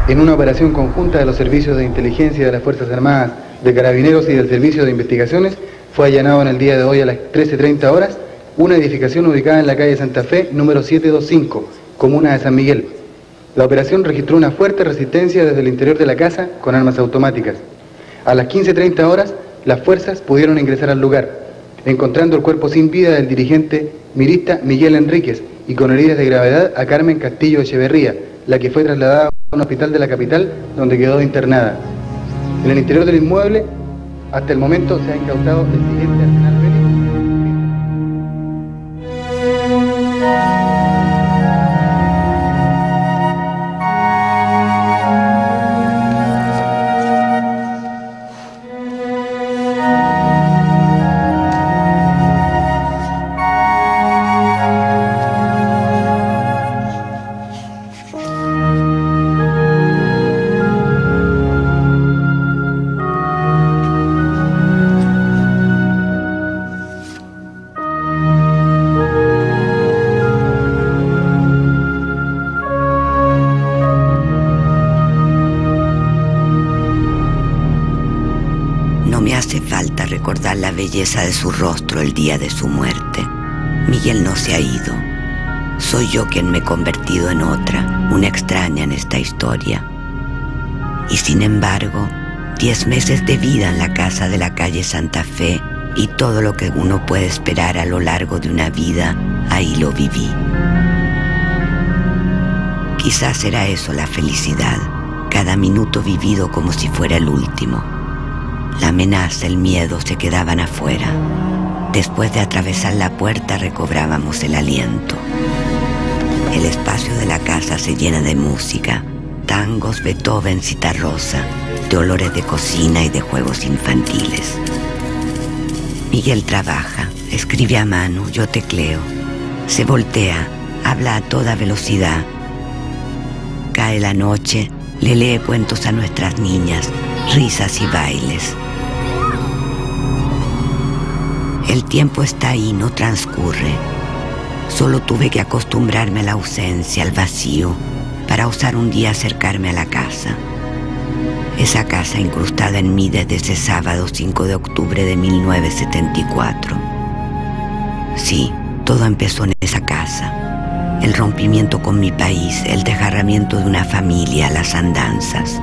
En una operación conjunta de los servicios de inteligencia de las Fuerzas Armadas, de Carabineros y del Servicio de Investigaciones, fue allanado en el día de hoy a las 13:30 horas una edificación ubicada en la calle Santa Fe, número 725, comuna de San Miguel. La operación registró una fuerte resistencia desde el interior de la casa con armas automáticas. A las 15:30 horas, las fuerzas pudieron ingresar al lugar, encontrando el cuerpo sin vida del dirigente mirista Miguel Enríquez y con heridas de gravedad a Carmen Castillo Echeverría, la que fue trasladada a un hospital de la capital donde quedó internada. En el interior del inmueble, hasta el momento se ha incautado el siguiente arsenal bélico. No me hace falta recordar la belleza de su rostro el día de su muerte. Miguel no se ha ido. Soy yo quien me he convertido en otra, una extraña en esta historia. Y sin embargo, 10 meses de vida en la casa de la calle Santa Fe y todo lo que uno puede esperar a lo largo de una vida, ahí lo viví. Quizás era eso la felicidad, cada minuto vivido como si fuera el último. La amenaza, el miedo se quedaban afuera. Después de atravesar la puerta recobrábamos el aliento. El espacio de la casa se llena de música, tangos, Beethoven, Citarrosa, de olores de cocina y de juegos infantiles. Miguel trabaja, escribe a mano, yo tecleo. Se voltea, habla a toda velocidad. Cae la noche, le lee cuentos a nuestras niñas, risas y bailes. El tiempo está ahí, no transcurre. Solo tuve que acostumbrarme a la ausencia, al vacío, para osar un día acercarme a la casa. Esa casa incrustada en mí desde ese sábado 5 de octubre de 1974. Sí, todo empezó en esa casa. El rompimiento con mi país, el desgarramiento de una familia, las andanzas.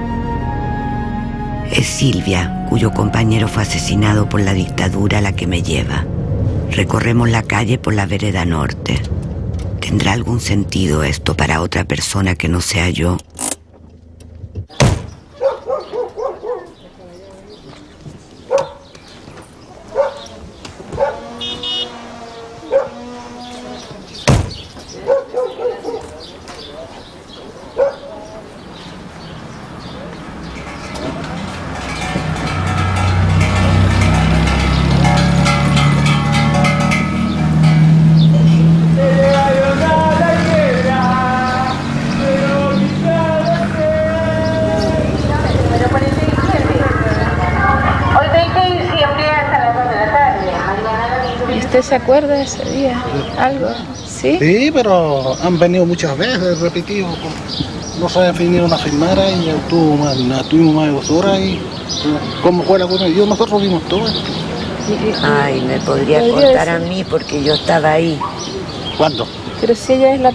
Es Silvia, cuyo compañero fue asesinado por la dictadura, la que me lleva. Recorremos la calle por la vereda norte. ¿Tendrá algún sentido esto para otra persona que no sea yo? ¿Usted se acuerda de ese día? ¿Algo? ¿Sí? Sí, pero han venido muchas veces, repetido. No se habían venido a firmar y estuvimos más de 2 horas y como fue la cosa, nosotros vimos todo. Ay, me podría contar a mí porque yo estaba ahí. ¿Cuándo? Pero si ella es la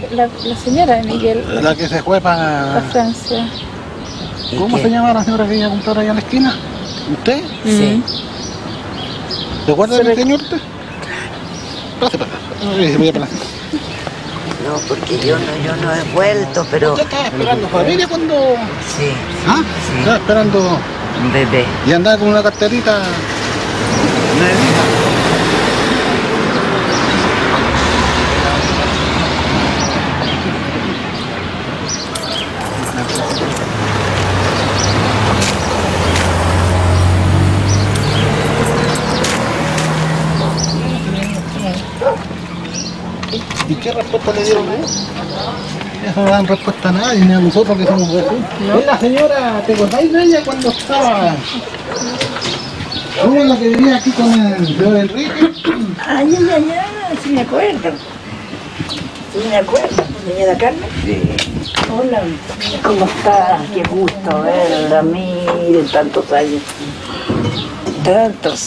señora de Miguel. La que se fue para Francia. ¿Cómo se llama la señora que iba a comprar allá en la esquina? ¿Usted? Sí. ¿Te acuerdas del señor usted? Pase. No, porque yo no he vuelto, pero... ¿Usted estaba esperando familia cuando...? Sí. ¿Ah? Sí. Estaba esperando... Un bebé. Y andaba con una carterita... ¿Y qué respuesta le dieron? Eso no dan respuesta a nadie, ni a nosotros que somos vecinos. ¿No? La señora, ¿te acordáis de ella cuando estaba? ¿Cómo es la que vivía aquí con el señor Enrique? Ay, sí me acuerdo. Sí me acuerdo, señora Carmen. Sí. Hola, ¿cómo está? Qué gusto verla, mire, tantos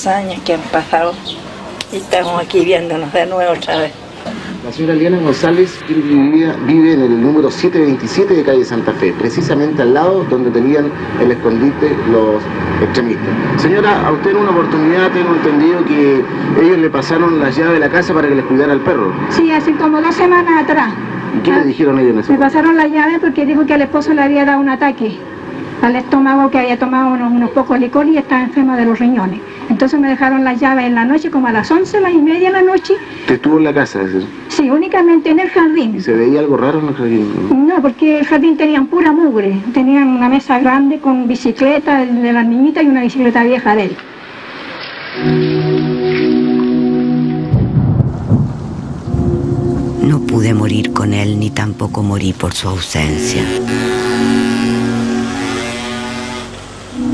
años que han pasado y estamos aquí viéndonos de nuevo otra vez. La señora Eliana González vive en el número 727 de calle Santa Fe, precisamente al lado donde tenían el escondite los extremistas. Señora, a usted en una oportunidad tengo entendido que ellos le pasaron las llaves de la casa para que les cuidara el perro. Sí, hace como 2 semanas atrás. ¿Y qué le dijeron ellos en eso? Me pasaron las llaves porque dijo que al esposo le había dado un ataque al estómago, que había tomado unos pocos licores y estaba enferma de los riñones. Entonces me dejaron las llaves en la noche, como a las 11:30 de la noche. ¿Usted estuvo en la casa? Es decir? Sí, únicamente en el jardín. ¿Y se veía algo raro en el jardín? No, porque el jardín tenían pura mugre. Tenían una mesa grande con bicicleta de las niñitas y una bicicleta vieja de él. No pude morir con él, ni tampoco morí por su ausencia.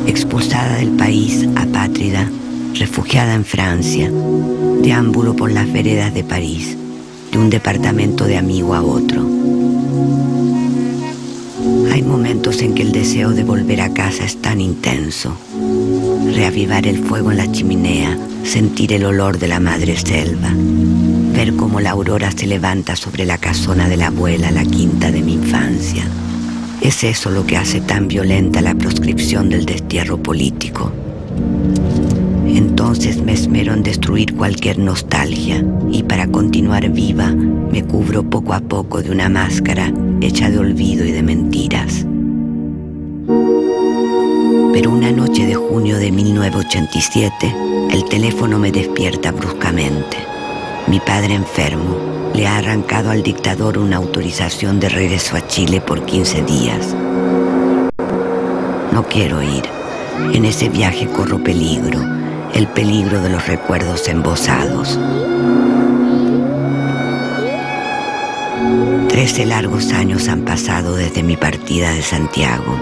Expulsada del país, apátrida, refugiada en Francia, deambulo por las veredas de París, de un departamento de amigo a otro. Hay momentos en que el deseo de volver a casa es tan intenso. Reavivar el fuego en la chimenea, sentir el olor de la madre selva, ver cómo la aurora se levanta sobre la casona de la abuela, la quinta de mi infancia. Es eso lo que hace tan violenta la proscripción del destierro político. Entonces me esmero en destruir cualquier nostalgia y para continuar viva me cubro poco a poco de una máscara hecha de olvido y de mentiras. Pero una noche de junio de 1987, el teléfono me despierta bruscamente. Mi padre enfermo le ha arrancado al dictador una autorización de regreso a Chile por 15 días. No quiero ir. En ese viaje corro peligro, el peligro de los recuerdos embosados. 13 largos años han pasado desde mi partida de Santiago.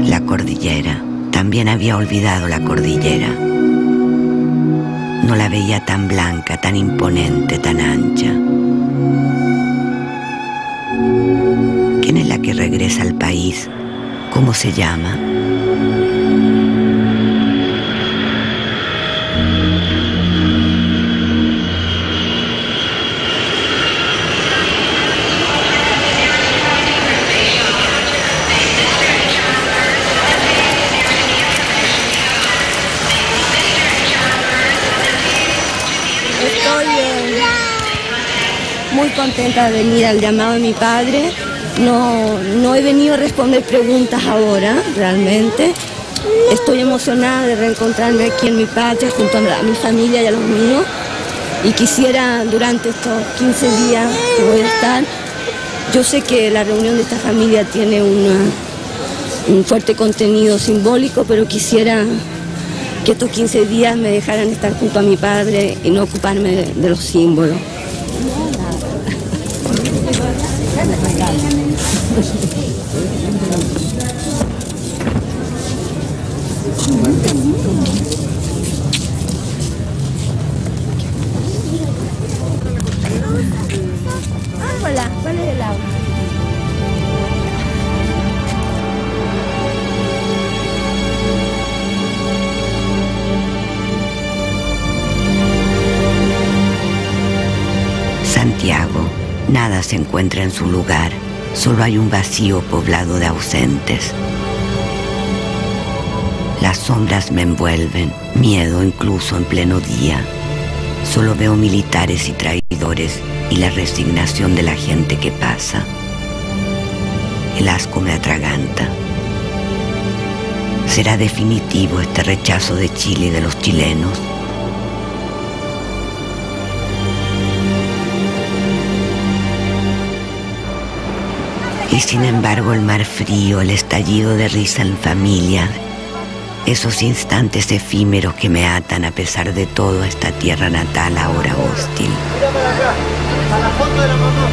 La cordillera, también había olvidado la cordillera. No la veía tan blanca, tan imponente, tan ancha. ¿Quién es la que regresa al país? ¿Cómo se llama? Muy contenta de venir al llamado de mi padre. No he venido a responder preguntas ahora, realmente. Estoy emocionada de reencontrarme aquí en mi patria, junto a mi familia y a los míos. Y quisiera, durante estos 15 días que voy a estar, yo sé que la reunión de esta familia tiene un fuerte contenido simbólico, pero quisiera que estos 15 días me dejaran estar junto a mi padre y no ocuparme de los símbolos. Hola, ¿cuál es el agua? Santiago, nada se encuentra en su lugar, solo hay un vacío poblado de ausentes. Las sombras me envuelven, miedo incluso en pleno día. Solo veo militares y traidores y la resignación de la gente que pasa. El asco me atraganta. ¿Será definitivo este rechazo de Chile y de los chilenos? Y sin embargo el mar frío, el estallido de risa en familia, esos instantes efímeros que me atan a pesar de todo a esta tierra natal ahora hostil. Mira para acá, a la foto de la mamá.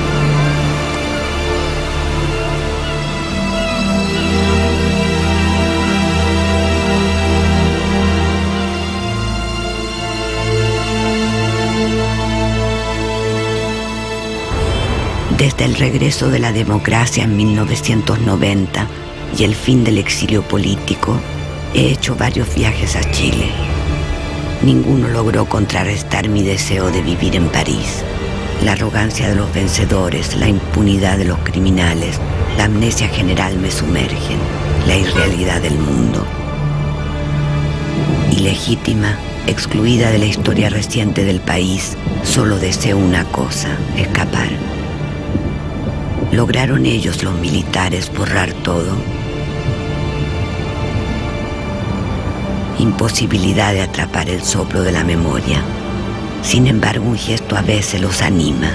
Desde el regreso de la democracia en 1990 y el fin del exilio político, he hecho varios viajes a Chile. Ninguno logró contrarrestar mi deseo de vivir en París. La arrogancia de los vencedores, la impunidad de los criminales, la amnesia general me sumergen, la irrealidad del mundo. Ilegítima, excluida de la historia reciente del país, solo deseo una cosa: escapar. ¿Lograron ellos, los militares, borrar todo? Imposibilidad de atrapar el soplo de la memoria. Sin embargo, un gesto a veces los anima.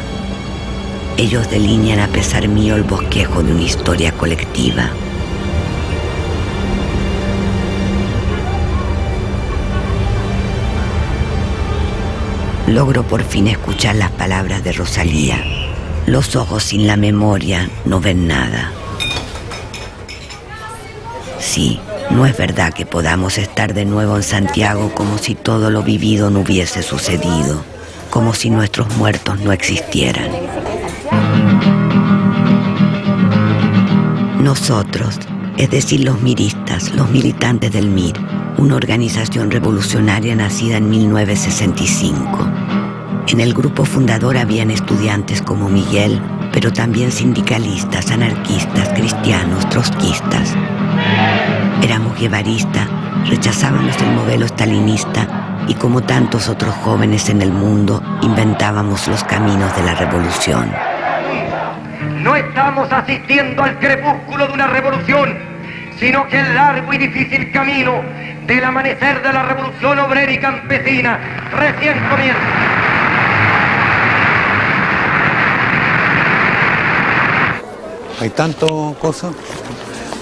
Ellos delinean a pesar mío el bosquejo de una historia colectiva. Logro por fin escuchar las palabras de Rosalía. Los ojos sin la memoria no ven nada. Sí, no es verdad que podamos estar de nuevo en Santiago como si todo lo vivido no hubiese sucedido, como si nuestros muertos no existieran. Nosotros, es decir, los miristas, los militantes del MIR, una organización revolucionaria nacida en 1965. En el grupo fundador habían estudiantes como Miguel, pero también sindicalistas, anarquistas, cristianos, trotskistas. Éramos guevaristas, rechazábamos el modelo stalinista y, como tantos otros jóvenes en el mundo, inventábamos los caminos de la revolución. No estamos asistiendo al crepúsculo de una revolución, sino que el largo y difícil camino del amanecer de la revolución obrera y campesina recién comienza. Hay tantas cosas,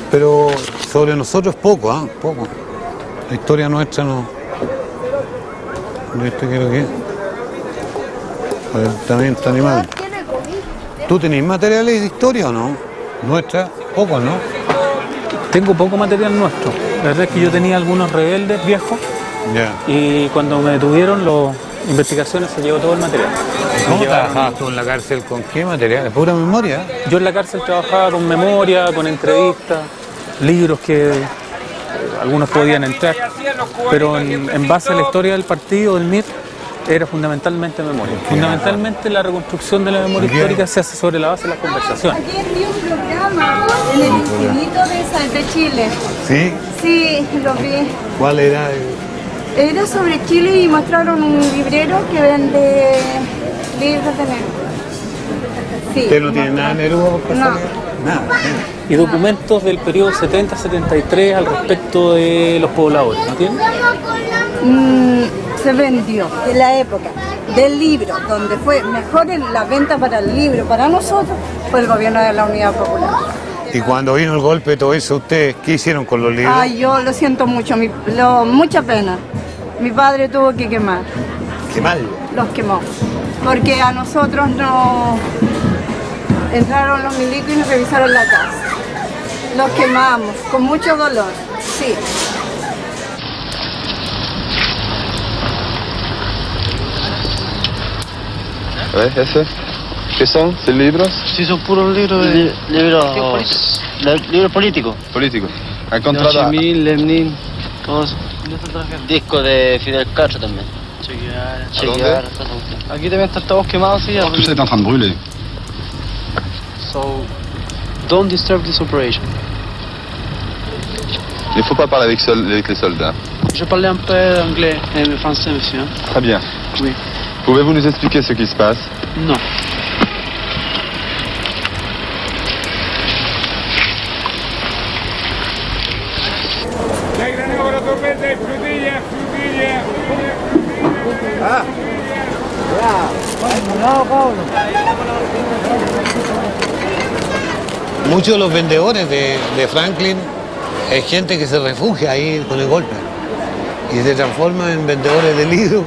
pero sobre nosotros poco, ¿ah? Poco. La historia nuestra no... ¿De esto qué es lo que es? También está animal. ¿Tú tenés materiales de historia o no? Nuestra, poco, ¿no? Tengo poco material nuestro. La verdad es que yo tenía algunos rebeldes viejos. Ya. Y cuando me detuvieron, las investigaciones se llevó todo el material. ¿Cómo trabajabas tú en la cárcel? ¿Con qué material? ¿Pura memoria? Yo en la cárcel trabajaba con memoria, con entrevistas, libros que algunos podían entrar, pero en base a la historia del partido, del MIR, era fundamentalmente memoria. Fundamentalmente la reconstrucción de la memoria histórica se hace sobre la base de las conversaciones. Ayer vi un programa en el Infinito de Chile. ¿Sí? Sí, lo vi. ¿Cuál era? Era sobre Chile y mostraron un librero que vende libros de Neruda. Sí. ¿Usted no tiene nada de Neruda? No. Nada. Y documentos del periodo 70-73 al respecto de los pobladores, ¿no tiene? Se vendió de la época del libro, donde fue mejor en la venta para el libro, para nosotros, fue el gobierno de la Unidad Popular. Y cuando vino el golpe, todo eso, ¿ustedes qué hicieron con los libros? Ay, yo lo siento mucho, mucha pena. Mi padre tuvo que quemar. ¿Quemarlo? Los quemó. Porque a nosotros no entraron los milicos y nos revisaron la casa. Los quemamos, con mucho dolor, sí. ¿Ves ese? ¿Qué son? ¿Son libros? Sí, son puros libros de... libros políticos. Políticos. ¿Ha encontrado Ho Chi Minh, Lenin, todos. Disco de Fidel Castro también. Che Guevara. Aquí también están todos quemados, sí. Tout ça est en train de brûler. So, don't disturb this operation. Il ne faut pas parler avec les soldats. Je parlais un peu anglais et français, monsieur. Très bien. Oui. Pouvez-vous nous expliquer ce qui se passe? Non. Muchos de los vendedores de Franklin es gente que se refugia ahí con el golpe y se transforma en vendedores de libros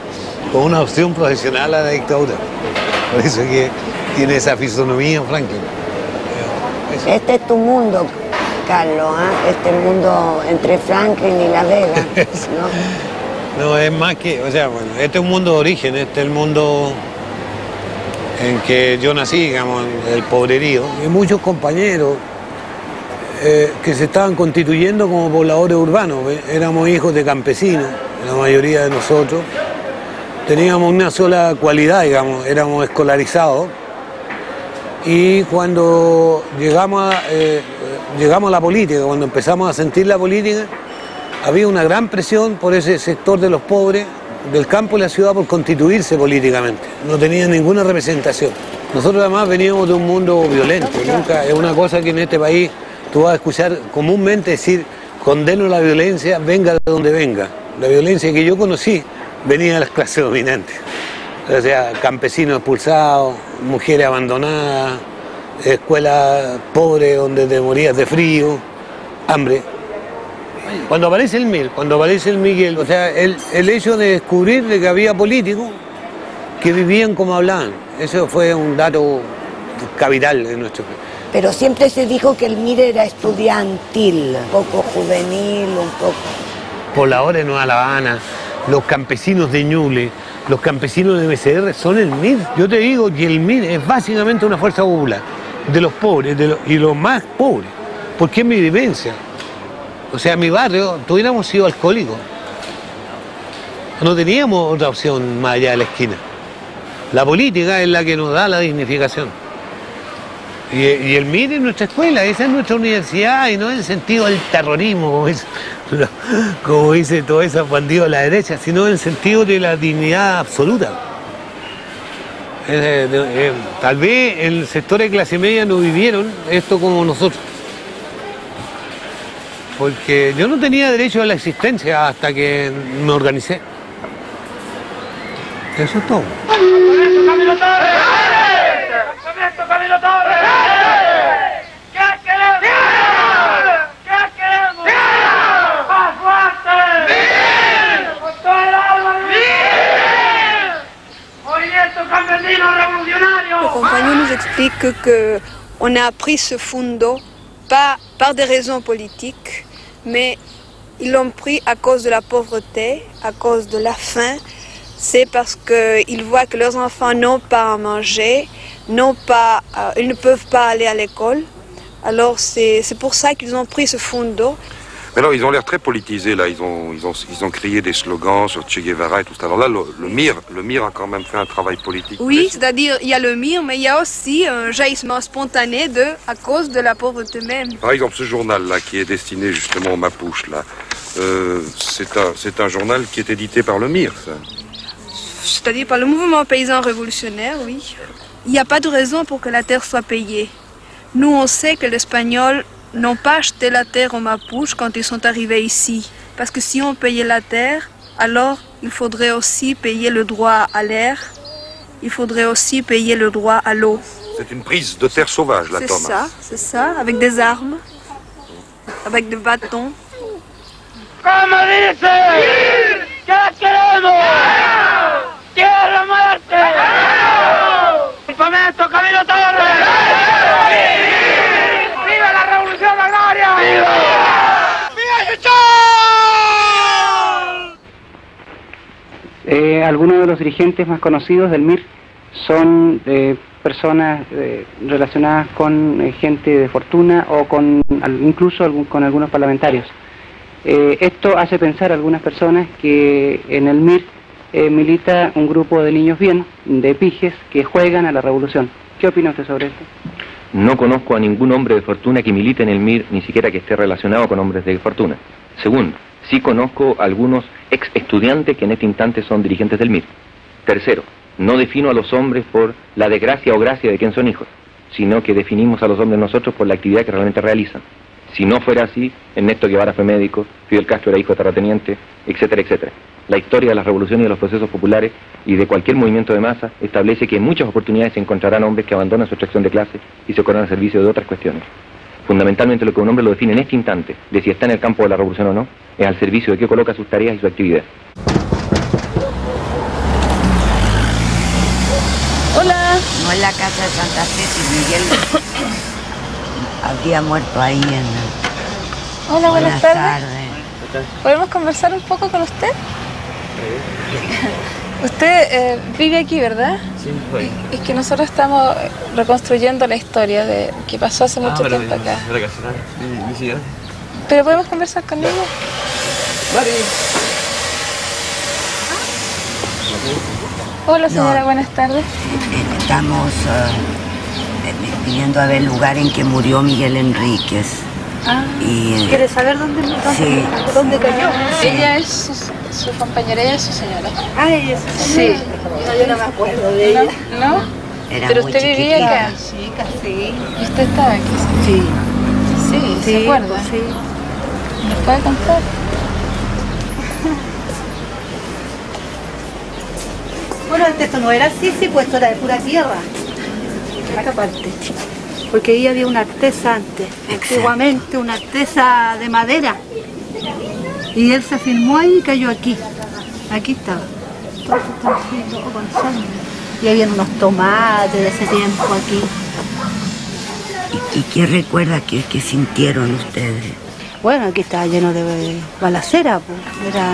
con una opción profesional a la dictadura. Por eso es que tiene esa fisonomía Franklin. Este es tu mundo, Carlos, ¿eh? Este mundo entre Franklin y La Vega, ¿no? No, es más que, o sea, bueno, este es un mundo de origen, este es el mundo en que yo nací, digamos, el pobrerío, y muchos compañeros que se estaban constituyendo como pobladores urbanos. Éramos hijos de campesinos, la mayoría de nosotros. Teníamos una sola cualidad, digamos, éramos escolarizados. Y cuando llegamos a la política, cuando empezamos a sentir la política, había una gran presión por ese sector de los pobres del campo y la ciudad por constituirse políticamente. No tenía ninguna representación. Nosotros además veníamos de un mundo violento. Nunca, es una cosa que en este país tú vas a escuchar comúnmente decir: condeno la violencia, venga de donde venga. La violencia que yo conocí venía de las clases dominantes. O sea, campesinos expulsados, mujeres abandonadas, escuelas pobres donde te morías de frío, hambre. Cuando aparece el MIR, cuando aparece el Miguel, o sea, el hecho de descubrir de que había políticos que vivían como hablaban, eso fue un dato capital en nuestro país. Pero siempre se dijo que el MIR era estudiantil, un poco juvenil, un poco... Pobladores de Nueva La Habana, los campesinos de Ñuble, los campesinos de MCR son el MIR. Yo te digo que el MIR es básicamente una fuerza popular de los pobres y los más pobres, porque es mi vivencia. O sea, en mi barrio tuviéramos sido alcohólicos. No teníamos otra opción más allá de la esquina. La política es la que nos da la dignificación. Y el MIR es nuestra escuela, esa es nuestra universidad, y no en el sentido del terrorismo, como dice todos esos bandidos de la derecha, sino en el sentido de la dignidad absoluta. Tal vez el sector de clase media no vivieron esto como nosotros. Porque yo no tenía derecho a la existencia hasta que me organicé. Eso es todo. ¡Camilo Torres! ¡Camilo Torres! ¿Qué queremos? ¿Qué queremos? ¡Más fuerte! ¡Con todo el alma! ¡Movimiento campesino revolucionario! Le compagnon nous explique qu'on a pris ce fondo pas par des raisons politiques, mais ils l'ont pris à cause de la pauvreté, à cause de la faim. C'est parce qu'ils voient que leurs enfants n'ont pas à manger, ils ne peuvent pas aller à l'école. Alors c'est pour ça qu'ils ont pris ce fondo. Mais alors, ils ont l'air très politisés, là. Ils ont crié des slogans sur Che Guevara et tout ça. Alors là, le MIR a quand même fait un travail politique. Oui, c'est-à-dire, il y a le MIR, mais il y a aussi un jaillissement spontané à cause de la pauvreté même. Par exemple, ce journal-là, qui est destiné justement aux Mapuches, là, c'est un journal qui est édité par le MIR, ça. C'est-à-dire par le mouvement paysan révolutionnaire, oui. Il n'y a pas de raison pour que la terre soit payée. Nous, on sait que l'Espagnol n'ont pas acheté la terre aux Mapuches quand ils sont arrivés ici. Parce que si on payait la terre, alors il faudrait aussi payer le droit à l'air, il faudrait aussi payer le droit à l'eau. C'est une prise de terre sauvage, la Thomas. C'est ça, avec des armes, avec des bâtons. ¡Como dice! ¿Qué queremos? ¡Tierra muerte! ¡Fomento Camilo Torres! ¡Viva la revolución agraria! ¡Viva! ¡Viva! Algunos de los dirigentes más conocidos del MIR son personas relacionadas con gente de fortuna o incluso con algunos parlamentarios. Esto hace pensar a algunas personas que en el MIR milita un grupo de niños bien, de pijes, que juegan a la revolución. ¿Qué opina usted sobre esto? No conozco a ningún hombre de fortuna que milite en el MIR, ni siquiera que esté relacionado con hombres de fortuna. Segundo, sí conozco algunos ex estudiantes que en este instante son dirigentes del MIR. Tercero, no defino a los hombres por la desgracia o gracia de quien son hijos, sino que definimos a los hombres nosotros por la actividad que realmente realizan. Si no fuera así, Ernesto Guevara fue médico, Fidel Castro era hijo de terrateniente, etcétera, etcétera. La historia de las revoluciones y de los procesos populares y de cualquier movimiento de masa establece que en muchas oportunidades se encontrarán hombres que abandonan su extracción de clase y se colocan al servicio de otras cuestiones. Fundamentalmente lo que un hombre lo define en este instante, de si está en el campo de la revolución o no, es al servicio de qué coloca sus tareas y su actividad. Hola. No en la casa de Santa Fe, si Miguel habría muerto ahí en... Hola, buenas tardes. tardes. ¿Podemos conversar un poco con usted? Usted vive aquí, ¿verdad? Sí, voy. Es que nosotros estamos reconstruyendo la historia de que pasó hace mucho tiempo acá. Mi señora. ¿Pero podemos conversar con ella? Mari. Hola señora, buenas tardes. Estamos viniendo a ver el lugar en que murió Miguel Enríquez. ¿Quieres saber dónde cayó? Sí. Ella es su compañera, ella es su señora. Ella es su señora. Sí. No, yo no me acuerdo de ella. ¿No? Pero usted vivía acá. Chica, sí. ¿Y usted estaba aquí? Sí. Sí, ¿se acuerda? Sí. ¿Nos puede contar? Bueno, antes esto no era así, sí, pues esto era de pura tierra. Acá parte. Porque ahí había una artesa antes, antiguamente, una artesa de madera. Y él se filmó ahí y cayó aquí. Aquí estaba. Todo con sangre. Y habían unos tomates de ese tiempo aquí. ¿Y qué recuerda que sintieron ustedes? Bueno, aquí estaba lleno de balacera, pues. Era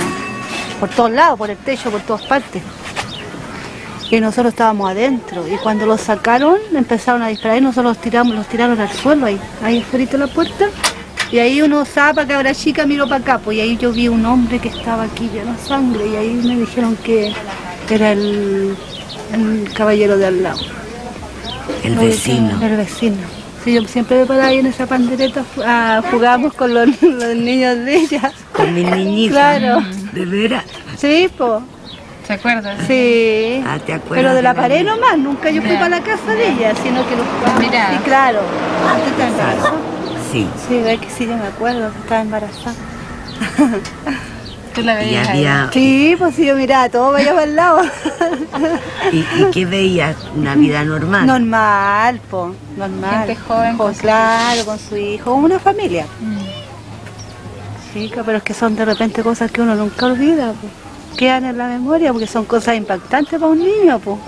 por todos lados, por el techo, por todas partes. Y nosotros estábamos adentro, y cuando los sacaron empezaron a disparar y nosotros los tiraron al suelo ahí afuera de la puerta. Y ahí uno zapa, cabra chica, miró para acá, pues y ahí yo vi un hombre que estaba aquí lleno de sangre, y ahí me dijeron que era el caballero de al lado. El vecino. El vecino. Sí, yo siempre me paraba ahí en esa pandereta, jugábamos con los niños de ella. Con mis niñitos. Claro. ¿De veras? Sí, pues. ¿Se acuerda? Sí. ¿Te acuerdas? Pero de la pared nomás, nunca yo fui para la casa de ella, sino que los jugábamos. Mira. Sí, claro. ¿Usted está embarazada? Sí. Sí, ve que sí, yo me acuerdo que estaba embarazada. ¿Tú la veías ahí? Sí, pues sí, yo miraba todo vaya para el lado. ¿Y qué veías? ¿Una vida normal? Normal, pues, normal. Gente joven con claro, con su hijo, una familia. Sí, pero es que son de repente cosas que uno nunca olvida, pues. Quedan en la memoria porque son cosas impactantes para un niño, pues.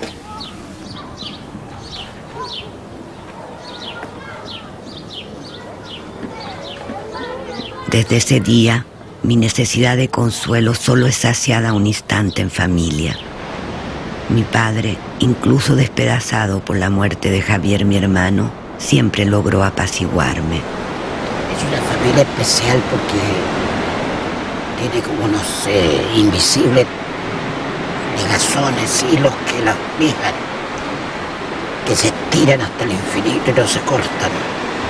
Desde ese día, mi necesidad de consuelo solo es saciada un instante en familia. Mi padre, incluso despedazado por la muerte de Javier, mi hermano, siempre logró apaciguarme. Es una familia especial porque tiene como, no sé, invisibles ligazones, hilos que las ligan, que se estiran hasta el infinito y no se cortan.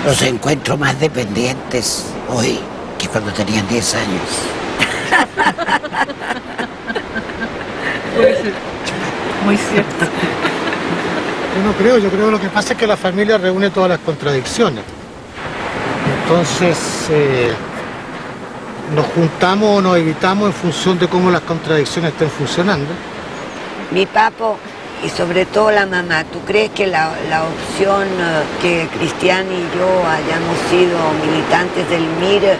Los encuentro más dependientes hoy que cuando tenían 10 años. Muy cierto. Yo creo que lo que pasa es que la familia reúne todas las contradicciones. Entonces, nos juntamos o nos evitamos en función de cómo las contradicciones estén funcionando. Mi papo y sobre todo la mamá, ¿tú crees que la opción que Cristian y yo hayamos sido militantes del MIR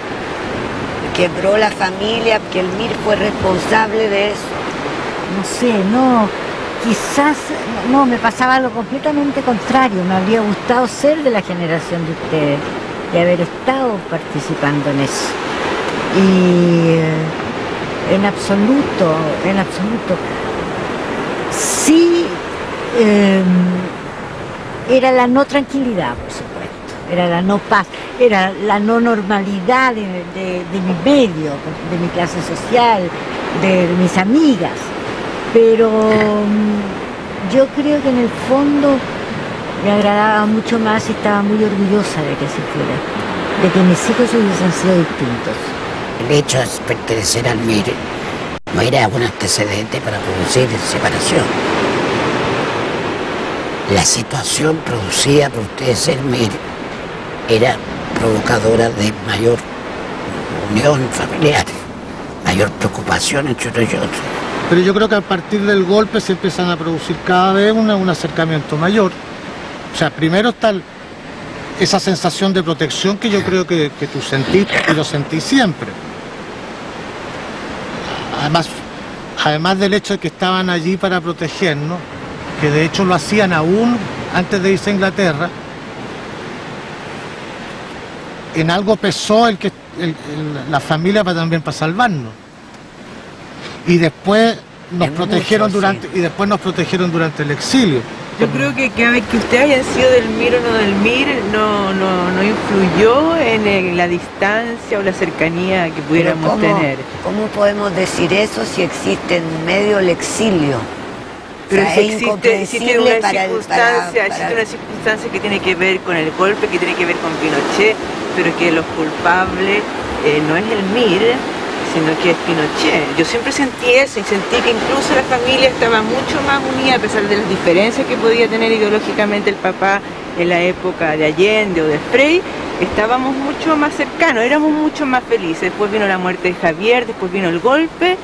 quebró la familia, que el MIR fue responsable de eso? No sé, no, quizás, no, me pasaba lo completamente contrario. Me habría gustado ser de la generación de ustedes, de haber estado participando en eso. Y en absoluto, sí, era la no tranquilidad, por supuesto, era la no paz, era la no normalidad de mi medio, de mi clase social, de mis amigas, pero yo creo que en el fondo me agradaba mucho más y estaba muy orgullosa de que así fuera, de que mis hijos hubiesen sido distintos. El hecho de pertenecer al MIR no era un antecedente para producir separación. La situación producida por ustedes el MIR era provocadora de mayor unión familiar, mayor preocupación entre uno y otro. Pero yo creo que a partir del golpe se empiezan a producir cada vez un acercamiento mayor. O sea, primero está esa sensación de protección que yo creo que tú sentiste y lo sentí siempre. Además del hecho de que estaban allí para protegernos, que de hecho lo hacían aún antes de irse a Inglaterra, en algo pesó la familia también para salvarnos. Y después nos protegieron durante y después nos protegieron durante el exilio. Yo creo que usted haya sido del MIR o no del MIR no influyó en la distancia o la cercanía que pudiéramos tener. ¿Cómo podemos decir eso si existe en medio el exilio? Pero o sea, si existe una circunstancia que tiene que ver con el golpe, que tiene que ver con Pinochet, pero que los culpables no es el MIR, sino que es Pinochet. Yo siempre sentí eso y sentí que incluso la familia estaba mucho más unida a pesar de las diferencias que podía tener ideológicamente el papá en la época de Allende o de Frei. Estábamos mucho más cercanos, éramos mucho más felices. Después vino la muerte de Javier, después vino el golpe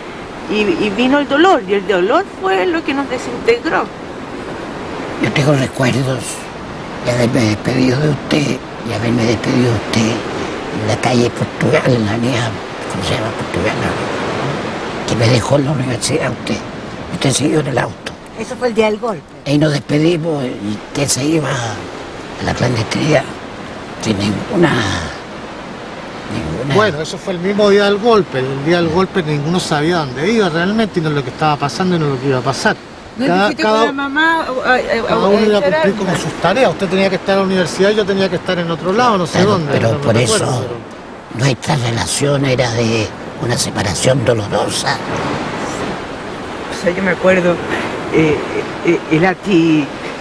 y vino el dolor, y el dolor fue lo que nos desintegró. Yo tengo recuerdos de haberme despedido de usted y haberme despedido de usted en la calle Portugal, en la avenida, ¿cómo se llama? Portugal, que me dejó en la universidad usted siguió en el auto. Eso fue el día del golpe. Y nos despedimos y que se iba a la clandestinidad sin ninguna... Bueno, eso fue el mismo día del golpe. El día del golpe ninguno sabía dónde iba realmente, y no lo que estaba pasando y no lo que iba a pasar. Cada mamá uno iba a cumplir como sus tareas. Usted tenía que estar en la universidad y yo tenía que estar en otro lado, no sé dónde. Pero por eso nuestra relación era de una separación dolorosa. O sea, yo me acuerdo,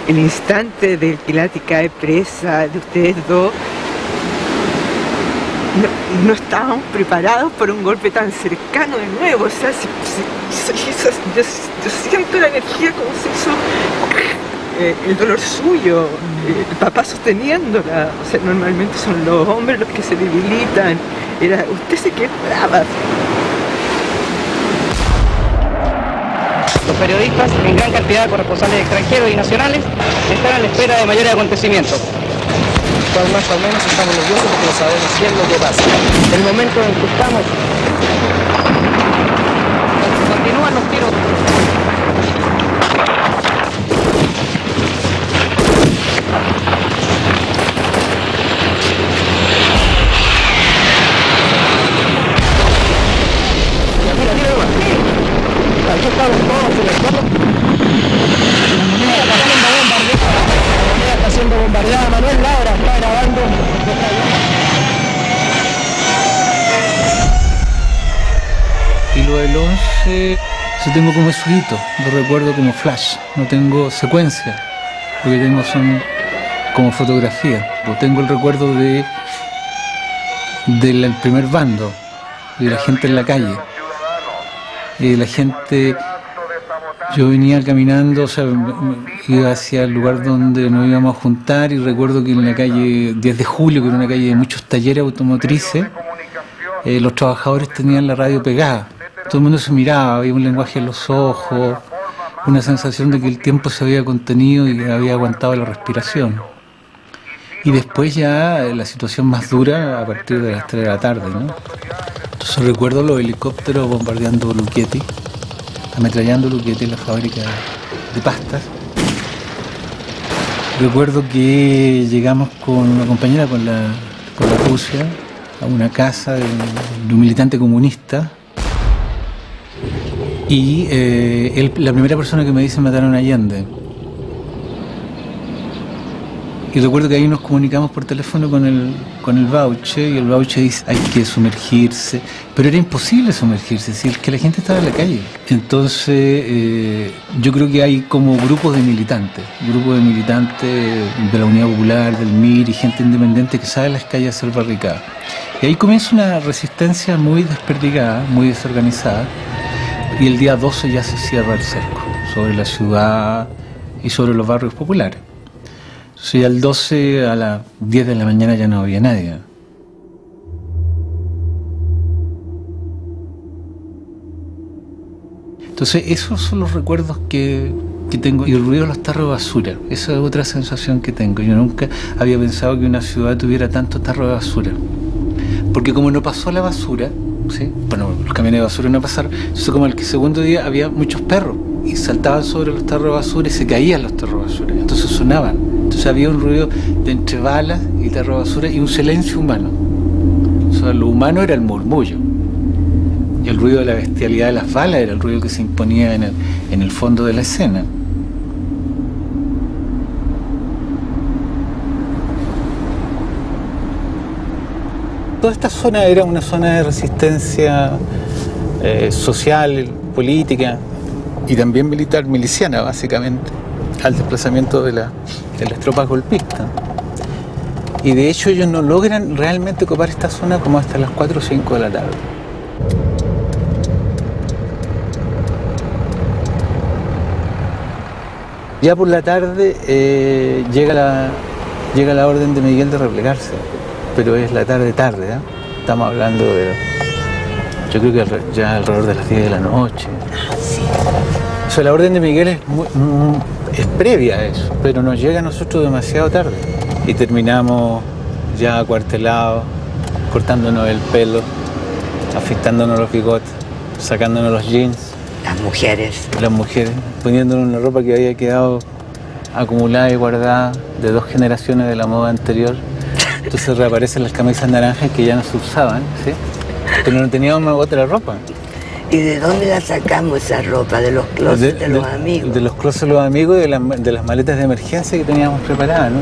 el instante del que Lati cae presa de ustedes dos, no estábamos preparados para un golpe tan cercano de nuevo. O sea, yo siento la energía como se hizo el dolor suyo, el papá sosteniéndola. O sea, normalmente son los hombres los que se debilitan. Usted se quebraba. Los periodistas, en gran cantidad corresponsales extranjeros y nacionales, están a la espera de mayores acontecimientos. Más o menos estamos nerviosos porque no sabemos qué es lo que pasa. El momento en que estamos... Continúan los tiros. Mira, nomás. Aquí estamos todos en el suelo. La moneda está siendo bombardeada. Manuel Laura está grabando. Y lo del 11, yo tengo como esos hitos, lo recuerdo como flash, no tengo secuencia, lo que tengo son como fotografías. Tengo el recuerdo del primer bando, de la gente en la calle, la gente. Yo venía caminando, o sea, iba hacia el lugar donde nos íbamos a juntar, y recuerdo que en la calle 10 de julio, que era una calle de muchos talleres automotrices, los trabajadores tenían la radio pegada. Todo el mundo se miraba, había un lenguaje en los ojos, una sensación de que el tiempo se había contenido y había aguantado la respiración. Y después ya la situación más dura a partir de las 3 de la tarde, ¿no? Entonces recuerdo los helicópteros bombardeando Luchetti, ametrallando Luchetti en la fábrica de pastas. Recuerdo que llegamos con una compañera, con la Rusia, a una casa de un militante comunista, y la primera persona que me dice mataron a Allende. Y recuerdo que ahí nos comunicamos por teléfono con el Bauche, y el Bauche dice hay que sumergirse, pero era imposible sumergirse, es decir, que la gente estaba en la calle. Entonces yo creo que hay como grupos de militantes de la Unidad Popular, del MIR y gente independiente que sale a las calles a hacer barricadas. Y ahí comienza una resistencia muy desperdigada, muy desorganizada, y el día 12 ya se cierra el cerco sobre la ciudad y sobre los barrios populares. Entonces al 12, a las 10 de la mañana ya no había nadie. Entonces esos son los recuerdos que tengo. Y el ruido de los tarros de basura, esa es otra sensación que tengo. Yo nunca había pensado que una ciudad tuviera tanto tarro de basura. Porque como no pasó la basura, ¿sí? Bueno, los camiones de basura no pasaron, entonces como el segundo día había muchos perros y saltaban sobre los tarros de basura y se caían los tarros de basura, entonces sonaban. Entonces había un ruido de entre balas y tarros de basura y un silencio humano. O sea, lo humano era el murmullo y el ruido ruido de la bestialidad de las balas era el ruido que se imponía en el fondo de la escena. Toda esta zona era una zona de resistencia social, política y también militar, miliciana básicamente, al desplazamiento de las tropas golpistas. Y de hecho ellos no logran realmente ocupar esta zona como hasta las 4 o 5 de la tarde. Ya por la tarde llega la orden de Miguel de replegarse, pero es la tarde, ¿eh? Estamos hablando de, yo creo que ya alrededor de las 10 de la noche. O sea, la orden de Miguel es previa a eso, pero nos llega a nosotros demasiado tarde. Y terminamos ya acuartelados, cortándonos el pelo, afeitándonos los bigotes, sacándonos los jeans. Las mujeres, poniéndonos una ropa que había quedado acumulada y guardada de 2 generaciones de la moda anterior. Entonces reaparecen las camisas naranjas que ya no se usaban, ¿sí? Pero no teníamos otra ropa. ¿Y de dónde la sacamos esa ropa? ¿De los closets de los amigos? De los closets de los amigos y de las maletas de emergencia que teníamos preparadas, ¿no?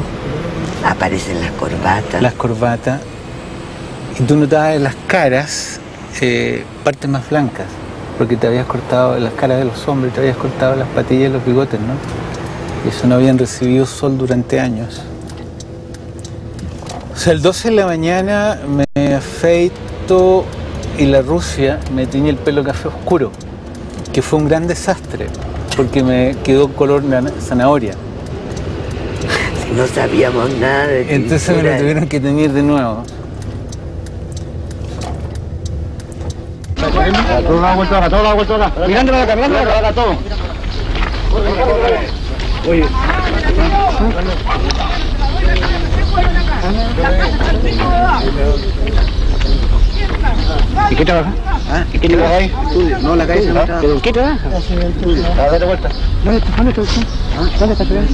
Aparecen las corbatas. Las corbatas. Y tú notabas en las caras partes más blancas, porque te habías cortado las caras de los hombres, te habías cortado las patillas y los bigotes, ¿no? Y eso no habían recibido sol durante años. O sea, el 12 de la mañana me afeito y la Rusia me tiñe el pelo café oscuro, que fue un gran desastre, porque me quedó color zanahoria. Si no sabíamos nada de tintura. Entonces me lo tuvieron que teñir de nuevo. Toda la vuelta acá. Mirando acá, todo. Oye. ¿Y qué trabaja? ¿Y qué trabaja ahí? Estudio. No, la calle se no trabaja. ¿Pero qué trabaja? Estudio. A ver, de vuelta. ¿Dónde está estudiando? ¿Dónde está estudiando?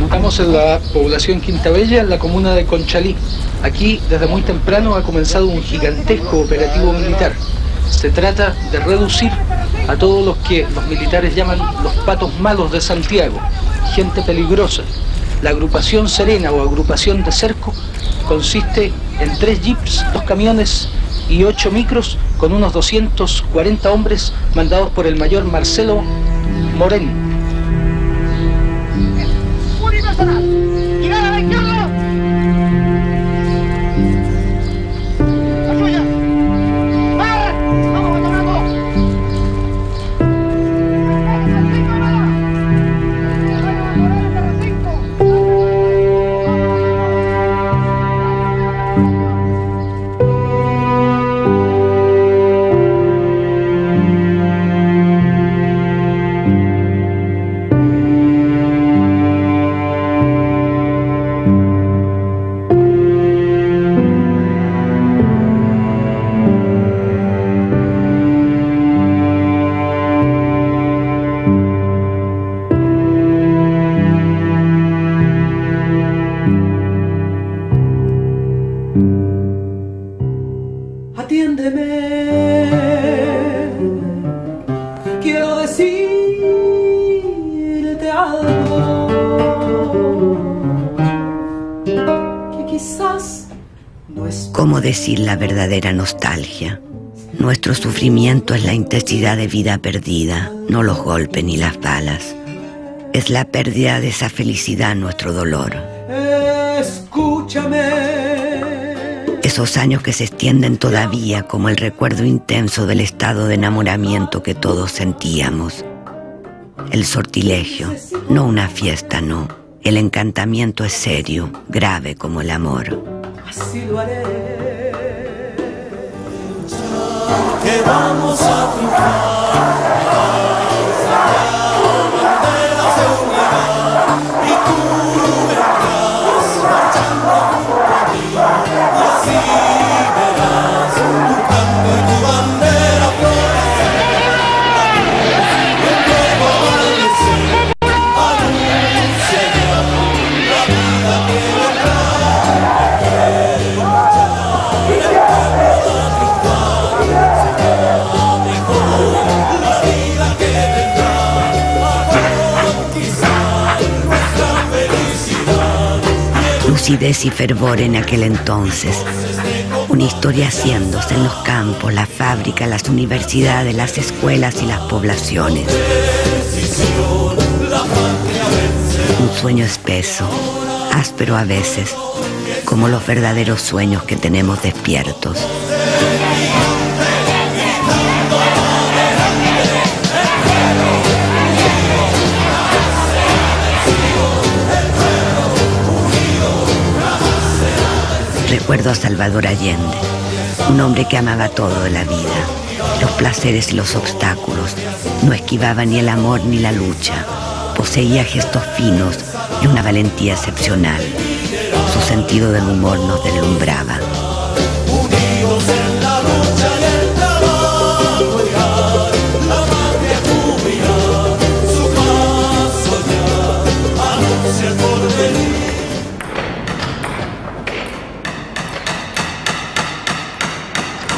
Estamos en la población Quinta Bella, en la comuna de Conchalí. Aquí, desde muy temprano, ha comenzado un gigantesco operativo militar. Se trata de reducir a todos los que los militares llaman los patos malos de Santiago, gente peligrosa. La agrupación Serena o agrupación de cerco consiste en 3 jeeps, 2 camiones y 8 micros con unos 240 hombres mandados por el mayor Marcelo Morén. ¿Cómo decir la verdadera nostalgia? Nuestro sufrimiento es la intensidad de vida perdida, no los golpes ni las balas. Es la pérdida de esa felicidad nuestro dolor. Escúchame. Esos años que se extienden todavía como el recuerdo intenso del estado de enamoramiento que todos sentíamos. El sortilegio, no una fiesta, no. El encantamiento es serio, grave como el amor. Así lo haré. Que vamos a triunfar. Y tú vendrás marchando junto a mí. Y así verás buscando en tu bandera florecer. Y el fuego amanecer anunciará la vida que vendrá. lucidez y fervor en aquel entonces. Una historia haciéndose en los campos, las fábricas, las universidades, las escuelas y las poblaciones. Un sueño espeso, áspero a veces, como los verdaderos sueños que tenemos despiertos. Recuerdo a Salvador Allende, un hombre que amaba todo de la vida, los placeres y los obstáculos. No esquivaba ni el amor ni la lucha. Poseía gestos finos y una valentía excepcional. Su sentido del humor nos deslumbraba.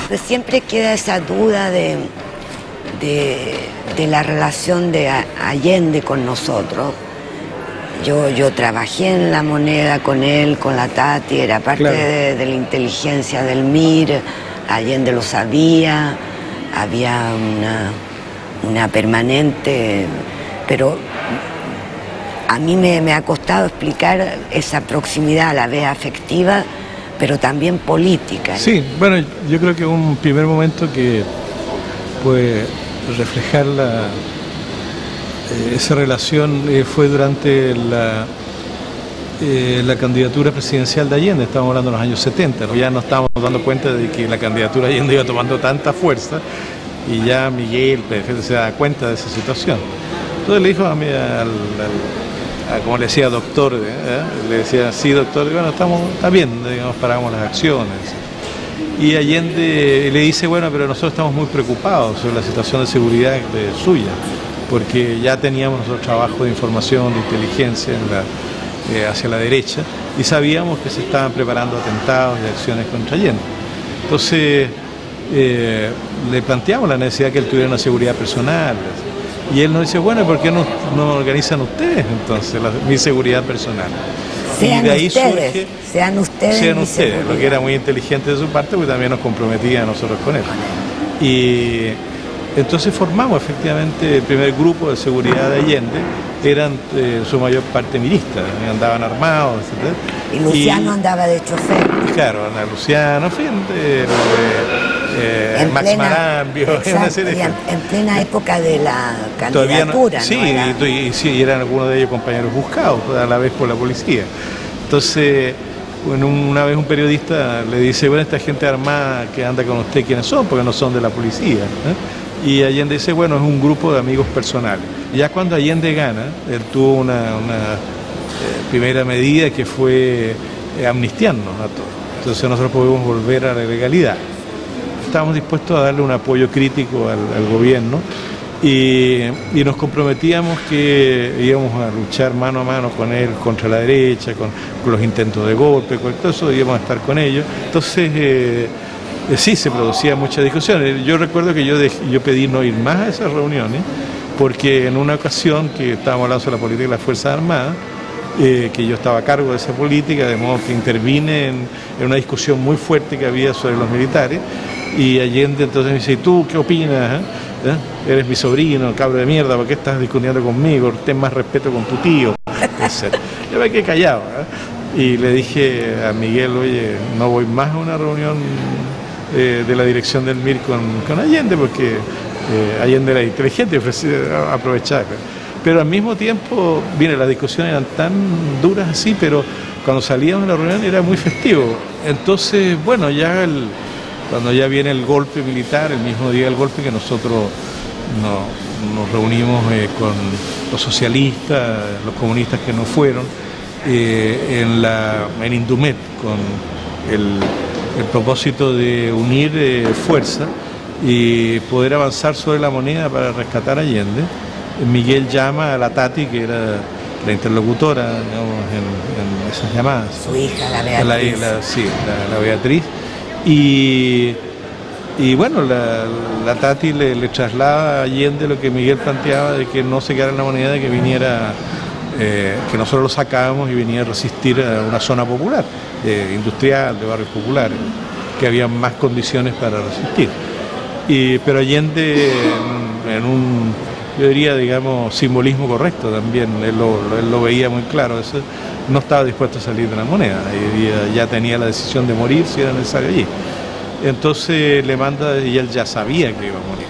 Pues siempre queda esa duda de la relación de Allende con nosotros. Yo trabajé en La Moneda con él, con la Tati, era parte de la inteligencia del MIR, Allende lo sabía, había una permanente, pero a mí me ha costado explicar esa proximidad a la vez afectiva, pero también política, ¿no? Sí, bueno, yo creo que un primer momento que puede reflejar esa relación fue durante la candidatura presidencial de Allende. Estamos hablando de los años 70, ya nos estábamos dando cuenta de que la candidatura de Allende iba tomando tanta fuerza y ya Miguel se da cuenta de esa situación. Entonces le dijo a mí, como le decía doctor, le decía, sí doctor, y bueno, está bien, digamos, paramos las acciones. Y Allende le dice, bueno, pero nosotros estamos muy preocupados sobre la situación de seguridad suya, porque ya teníamos nuestro trabajo de información, de inteligencia hacia la derecha, y sabíamos que se estaban preparando atentados y acciones contra Allende. Entonces le planteamos la necesidad que él tuviera una seguridad personal. Y él nos dice, bueno, ¿por qué no organizan ustedes entonces mi seguridad personal? Sean y de ahí ustedes, surge, sean ustedes, lo que era muy inteligente de su parte, porque también nos comprometía a nosotros con él. Y entonces formamos efectivamente el primer grupo de seguridad de Allende, eran su mayor parte miristas, andaban armados, etc. Y Luciano andaba de chofer. Claro, Luciano, en fin, Max Marambio, en plena época de la candidatura. Sí, ¿no? y eran algunos de ellos compañeros buscados a la vez por la policía. Entonces, bueno, una vez un periodista le dice, bueno, esta gente armada que anda con usted, ¿quiénes son? Porque no son de la policía. Y Allende dice, bueno, es un grupo de amigos personales. Y ya cuando Allende gana, él tuvo una primera medida que fue amnistiarnos a todos. Entonces nosotros podemos volver a la legalidad. Estábamos dispuestos a darle un apoyo crítico al gobierno y nos comprometíamos que íbamos a luchar mano a mano con él contra la derecha, con los intentos de golpe, con todo eso íbamos a estar con ellos. Entonces sí, se producían muchas discusiones. Yo recuerdo que yo pedí no ir más a esas reuniones porque en una ocasión que estábamos hablando sobre la política de las Fuerzas Armadas, que yo estaba a cargo de esa política, de modo que intervine en una discusión muy fuerte que había sobre los militares, y Allende entonces me dice, ¿y tú qué opinas? Eres mi sobrino, cabro de mierda, ¿por qué estás discutiendo conmigo? Ten más respeto con tu tío. Entonces, yo me quedé callado, y le dije a Miguel, oye, no voy más a una reunión de la dirección del MIR con Allende, porque Allende era inteligente, aprovechar. Pero al mismo tiempo, las discusiones eran tan duras así, pero cuando salíamos de la reunión era muy festivo. Entonces, bueno, cuando ya viene el golpe militar, el mismo día del golpe, que nosotros nos reunimos con los socialistas, los comunistas que no fueron, en Indumet, con el propósito de unir fuerza y poder avanzar sobre La Moneda para rescatar a Allende. Miguel llama a la Tati, que era la interlocutora, digamos, en esas llamadas. Su hija, la Beatriz. La Beatriz. Y bueno, la Tati le traslada a Allende lo que Miguel planteaba, de que no se quedara en La Moneda, de que viniera que nosotros lo sacábamos y venía a resistir a una zona popular, industrial, de barrios populares, que había más condiciones para resistir. Pero Allende, en un, yo diría, digamos, simbolismo correcto también, él lo veía muy claro, eso, no estaba dispuesto a salir de la moneda, y ya tenía la decisión de morir si era necesario allí. Entonces le manda, y él ya sabía que iba a morir,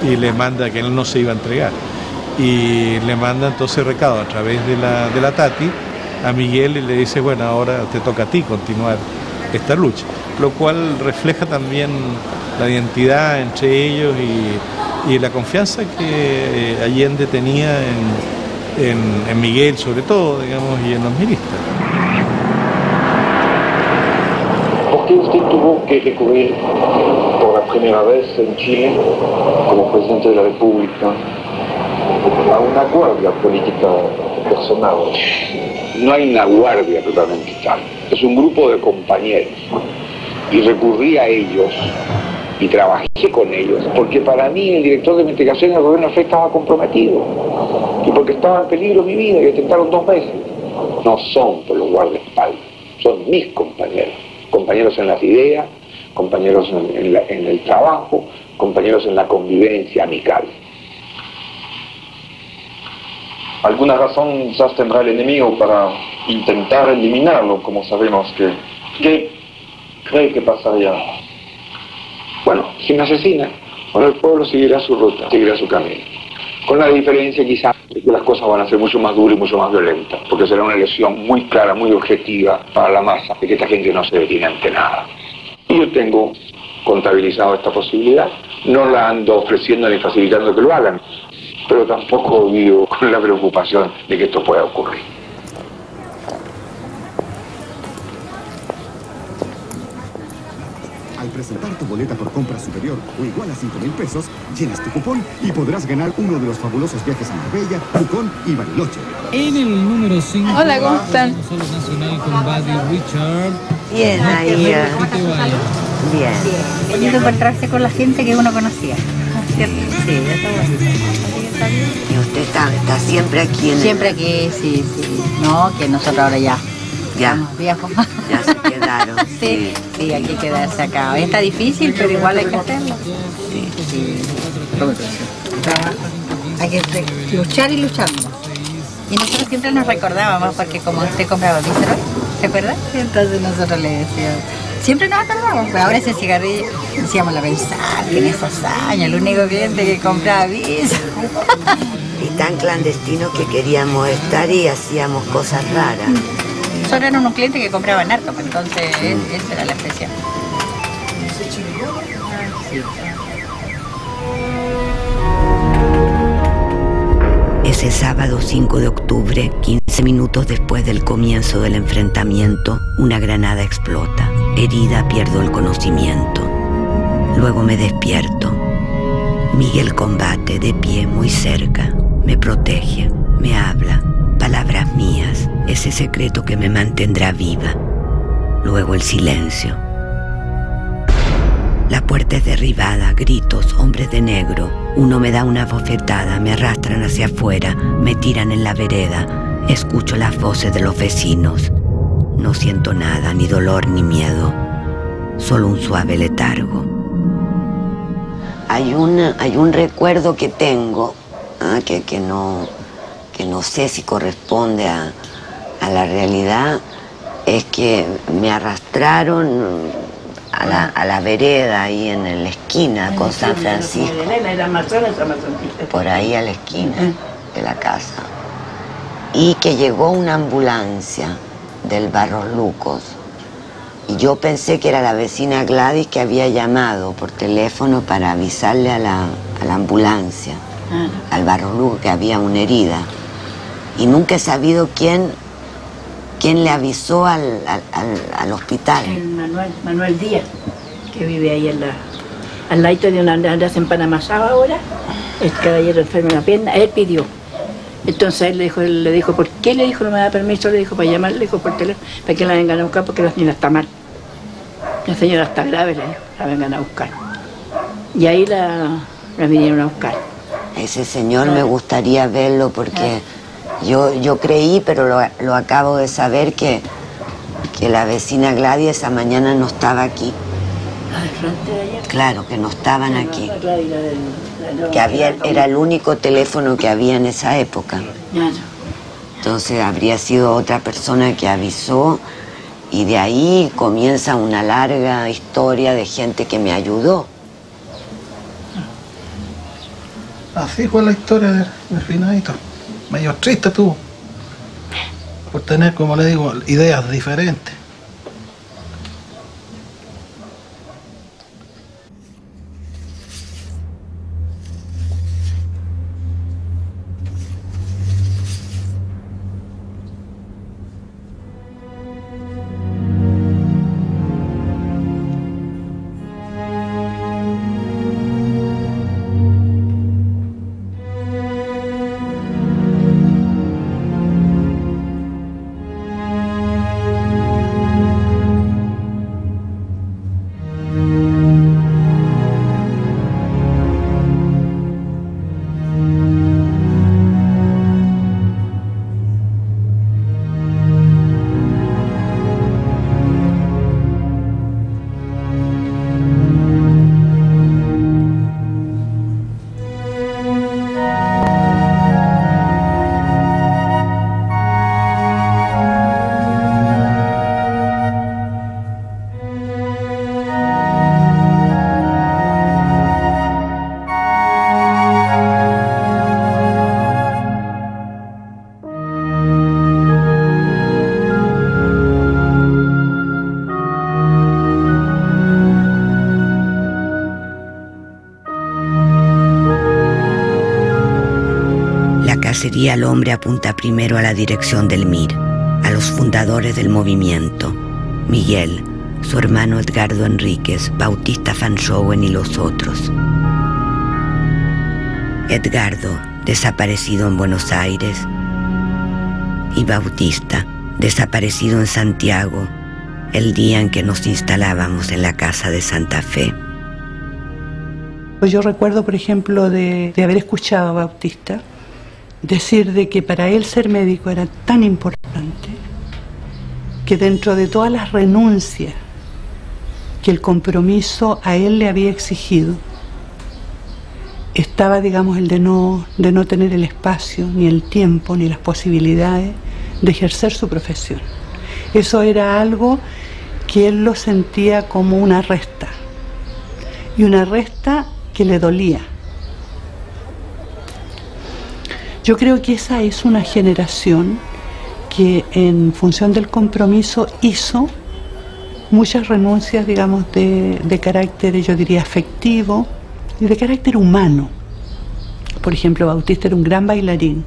y le manda que él no se iba a entregar. Y le manda entonces recado a través de la Tati a Miguel y le dice, bueno, ahora te toca a ti continuar esta lucha, lo cual refleja también la identidad entre ellos y la confianza que Allende tenía en Miguel sobre todo, digamos, y en los miristas. ¿Por qué usted tuvo que recurrir por la primera vez en Chile, como presidente de la República, a una guardia política personal? No hay una guardia totalmente tal, es un grupo de compañeros, y recurrí a ellos y trabajé con ellos, porque para mí el director de investigación del gobierno FE estaba comprometido, y porque estaba en peligro mi vida, y intentaron 2 veces. No son por los guardaespaldas, son mis compañeros, compañeros en las ideas, compañeros en el trabajo, compañeros en la convivencia amical. ¿Alguna razón quizás tendrá el enemigo para intentar eliminarlo, como sabemos que... ¿Qué cree que pasaría? Bueno, si me asesina, bueno, el pueblo seguirá su ruta, seguirá su camino. Con la diferencia quizás de que las cosas van a ser mucho más duras y mucho más violentas, porque será una elección muy clara, muy objetiva para la masa, de que esta gente no se detiene ante nada. Y yo tengo contabilizado esta posibilidad, no la ando ofreciendo ni facilitando que lo hagan, pero tampoco vivo con la preocupación de que esto pueda ocurrir. Al presentar tu boleta por compra superior o igual a 5.000 pesos, llenas tu cupón y podrás ganar uno de los fabulosos viajes a Marbella, Pucón y Bariloche. En el número 5. Hola, ¿cómo están? Solo Nacional con Buddy Richard. Bien, ahí. Bien. Bonito encontrarse con la gente que uno conocía. ¿Cierto? Sí, está bueno. Y usted está siempre aquí en Siempre aquí, sí. No, que nosotros ahora ya. Estamos viejos. Ya se quedaron. Sí, hay que quedarse acá. Está difícil, pero igual hay que hacerlo. Sí. Hay que luchar y lucharlo. Y nosotros siempre nos recordábamos, porque como usted compraba vísceras, ¿se acuerda? Entonces nosotros le decíamos, siempre nos acordamos, pero ahora ese cigarrillo, decíamos la pensar que en esos años el único cliente que compraba vísceras. Y tan clandestino que queríamos estar y hacíamos cosas raras. Solo eran unos clientes que compraban harto, pues entonces esa era la expresión. Ese sábado 5 de octubre, 15 minutos después del comienzo del enfrentamiento, una granada explota. Herida, pierdo el conocimiento. Luego me despierto. Miguel combate de pie muy cerca. Me protege, me habla. Palabras mías, ese secreto que me mantendrá viva. Luego el silencio. La puerta es derribada, gritos, hombres de negro. Uno me da una bofetada, me arrastran hacia afuera, me tiran en la vereda. Escucho las voces de los vecinos. No siento nada, ni dolor ni miedo. Solo un suave letargo. Hay un recuerdo que tengo, que no sé si corresponde a la realidad, es que me arrastraron a la vereda ahí en la esquina con San Francisco, por ahí a la esquina de la casa, y que llegó una ambulancia del Barros Lucos, y yo pensé que era la vecina Gladys que había llamado por teléfono para avisarle a la ambulancia, al Barros Lucos, que había una herida. Y nunca he sabido quién le avisó al hospital. Manuel Díaz, que vive ahí al lado de una andas en Panamá ahora, el caballero enfermo en la pierna, él pidió. Entonces él le dijo, ¿por qué? Le dijo, no me da permiso, le dijo, para llamarle, le dijo por teléfono, para que la vengan a buscar porque la señora está mal. La señora está grave, le dijo, la vengan a buscar. Y ahí la vinieron a buscar. Ese señor me gustaría verlo porque Yo creí, pero lo acabo de saber que la vecina Gladys esa mañana no estaba aquí. Claro, que no estaban aquí. Que era el único teléfono que había en esa época. Entonces habría sido otra persona que avisó y de ahí comienza una larga historia de gente que me ayudó. Así fue la historia del finadito. Medio triste tú, por tener, como le digo, ideas diferentes. Cacería al hombre apunta primero a la dirección del MIR, a los fundadores del movimiento, Miguel, su hermano Edgardo Enríquez, Bautista Fanschouen y los otros. Edgardo, desaparecido en Buenos Aires, y Bautista, desaparecido en Santiago, el día en que nos instalábamos en la casa de Santa Fe. Yo recuerdo, por ejemplo, de haber escuchado a Bautista decir de que para él ser médico era tan importante que dentro de todas las renuncias que el compromiso a él le había exigido estaba, digamos, el de no tener el espacio, ni el tiempo, ni las posibilidades de ejercer su profesión. Eso era algo que él lo sentía como una resta, y una resta que le dolía. Yo creo que esa es una generación que en función del compromiso hizo muchas renuncias, digamos, de carácter, yo diría, afectivo y de carácter humano. Por ejemplo, Bautista era un gran bailarín,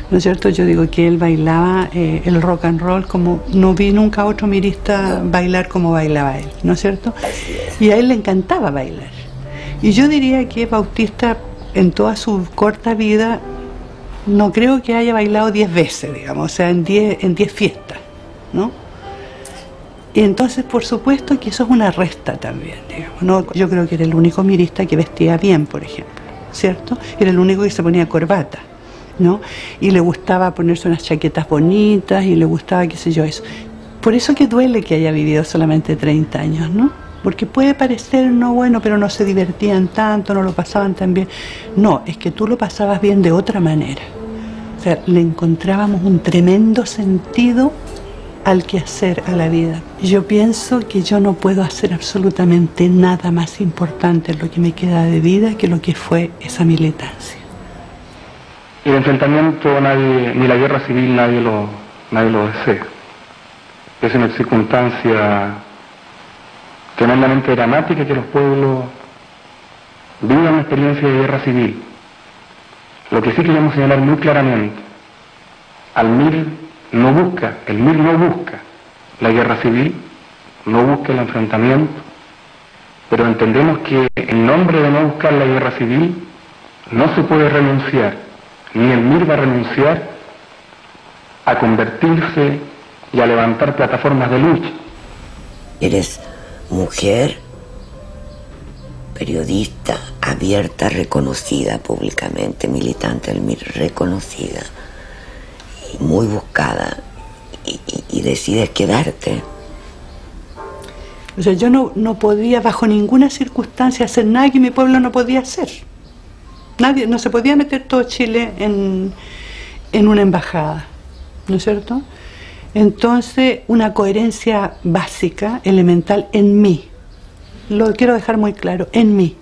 ¿no es cierto? Yo digo que él bailaba el rock and roll como no vi nunca a otro mirista bailar como bailaba él, ¿no es cierto? Y a él le encantaba bailar. Y yo diría que Bautista, en toda su corta vida, no creo que haya bailado 10 veces, digamos, o sea, en 10 fiestas, ¿no? Y entonces, por supuesto, que eso es una resta también, digamos, ¿no? Yo creo que era el único mirista que vestía bien, por ejemplo, ¿cierto? Era el único que se ponía corbata, ¿no? Y le gustaba ponerse unas chaquetas bonitas y le gustaba, qué sé yo, eso. Por eso que duele que haya vivido solamente 30 años, ¿no? Porque puede parecer, no, bueno, pero no se divertían tanto, no lo pasaban tan bien. No, es que tú lo pasabas bien de otra manera. O sea, le encontrábamos un tremendo sentido al quehacer, a la vida. Yo pienso que yo no puedo hacer absolutamente nada más importante en lo que me queda de vida que lo que fue esa militancia. El enfrentamiento, ni la guerra civil, nadie lo desea. Es una circunstancia tremendamente dramática que los pueblos vivan una experiencia de guerra civil. Lo que sí queremos señalar muy claramente, el MIR no busca la guerra civil, no busca el enfrentamiento, pero entendemos que en nombre de no buscar la guerra civil no se puede renunciar, ni el MIR va a renunciar a convertirse y a levantar plataformas de lucha. Eres mujer, periodista, abierta, reconocida públicamente, militante del MIR, reconocida. muy buscada y decides quedarte. O sea, yo no podía bajo ninguna circunstancia hacer nada que mi pueblo no podía hacer. Nadie, no se podía meter todo Chile en una embajada, ¿no es cierto? Entonces, una coherencia básica, elemental en mí. Lo quiero dejar muy claro, en mí,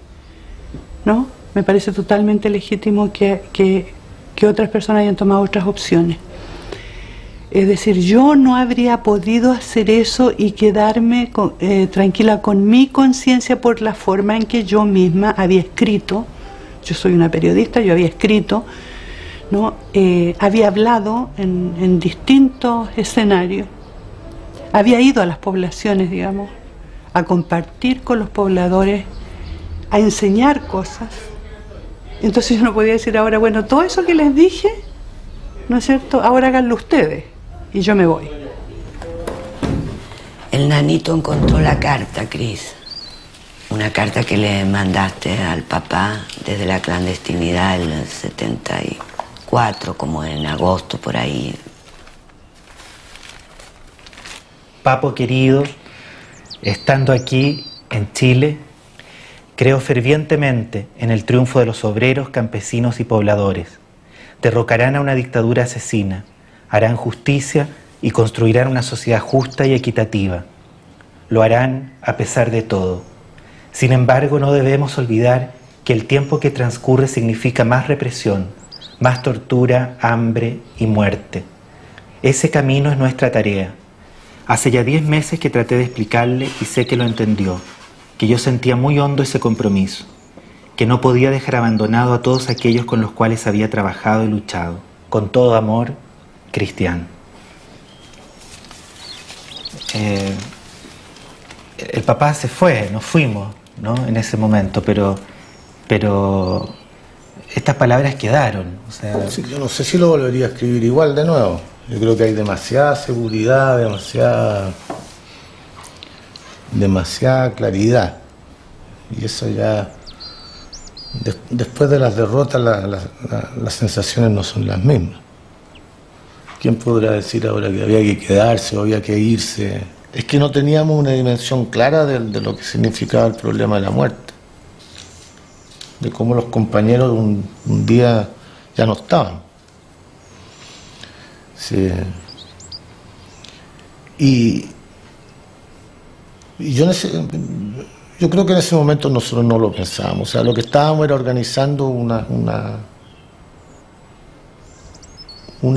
¿no? Me parece totalmente legítimo que otras personas hayan tomado otras opciones. Es decir, yo no habría podido hacer eso y quedarme tranquila con mi conciencia por la forma en que yo misma había escrito. Yo soy una periodista, yo había escrito, ¿no? Había hablado en distintos escenarios, había ido a las poblaciones, digamos, a compartir con los pobladores, a enseñar cosas. Entonces yo no podía decir ahora, bueno, todo eso que les dije, ¿no es cierto?, ahora háganlo ustedes y yo me voy. El nanito encontró la carta, Cris. Una carta que le mandaste al papá desde la clandestinidad del 74, como en agosto, por ahí. Papo querido, estando aquí en Chile, creo fervientemente en el triunfo de los obreros, campesinos y pobladores. Derrocarán a una dictadura asesina, harán justicia y construirán una sociedad justa y equitativa. Lo harán a pesar de todo. Sin embargo, no debemos olvidar que el tiempo que transcurre significa más represión, más tortura, hambre y muerte. Ese camino es nuestra tarea. Hace ya 10 meses que traté de explicarle y sé que lo entendió, que yo sentía muy hondo ese compromiso, que no podía dejar abandonado a todos aquellos con los cuales había trabajado y luchado. Con todo amor, Cristian. El papá se fue, nos fuimos, ¿no?, en ese momento, pero estas palabras quedaron. O sea, sí, yo no sé si lo volvería a escribir igual de nuevo. Yo creo que hay demasiada seguridad, demasiada claridad. Y eso ya, después de las derrotas, las sensaciones no son las mismas. ¿Quién podrá decir ahora que había que quedarse o había que irse? Es que no teníamos una dimensión clara de lo que significaba el problema de la muerte. De cómo los compañeros un día ya no estaban. Sí. Y yo creo que en ese momento nosotros no lo pensábamos. O sea, lo que estábamos era organizando una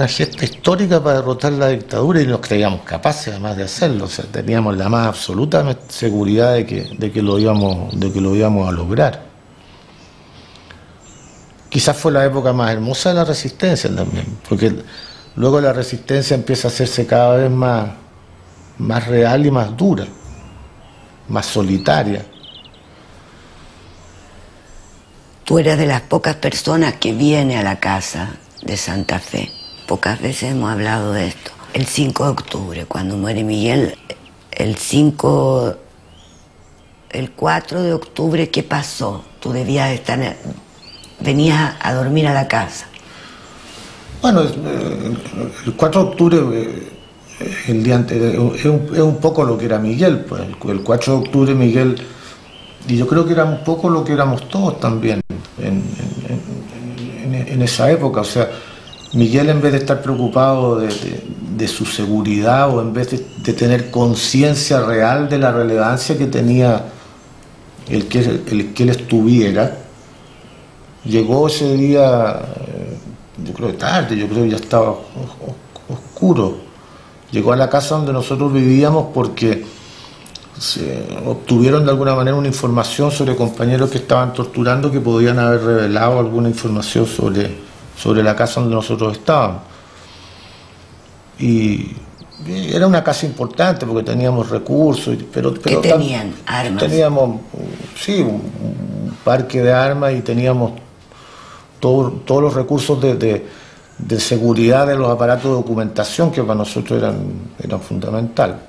gesta histórica para derrotar la dictadura y nos creíamos capaces además de hacerlo. O sea, teníamos la más absoluta seguridad de que lo íbamos a lograr. Quizás fue la época más hermosa de la resistencia también, porque luego la resistencia empieza a hacerse cada vez más real y más dura, más solitaria. Tú eres de las pocas personas que viene a la casa de Santa Fe. Pocas veces hemos hablado de esto. El 5 de octubre, cuando muere Miguel, el 4 de octubre, ¿qué pasó? Tú debías estar, venías a dormir a la casa. Bueno, el 4 de octubre, el día anterior, es un poco lo que era Miguel, pues. El 4 de octubre Miguel, y yo creo que era un poco lo que éramos todos también en esa época. O sea, Miguel, en vez de estar preocupado de su seguridad, o en vez de tener conciencia real de la relevancia que tenía el que él estuviera, llegó ese día, yo creo que tarde, yo creo que ya estaba oscuro. Llegó a la casa donde nosotros vivíamos porque se obtuvieron de alguna manera una información sobre compañeros que estaban torturando, que podían haber revelado alguna información sobre la casa donde nosotros estábamos. Y era una casa importante porque teníamos recursos, pero ¿qué tenían? ¿Armas? Teníamos, sí, un parque de armas, y teníamos todos los recursos de seguridad de los aparatos de documentación, que para nosotros eran fundamental.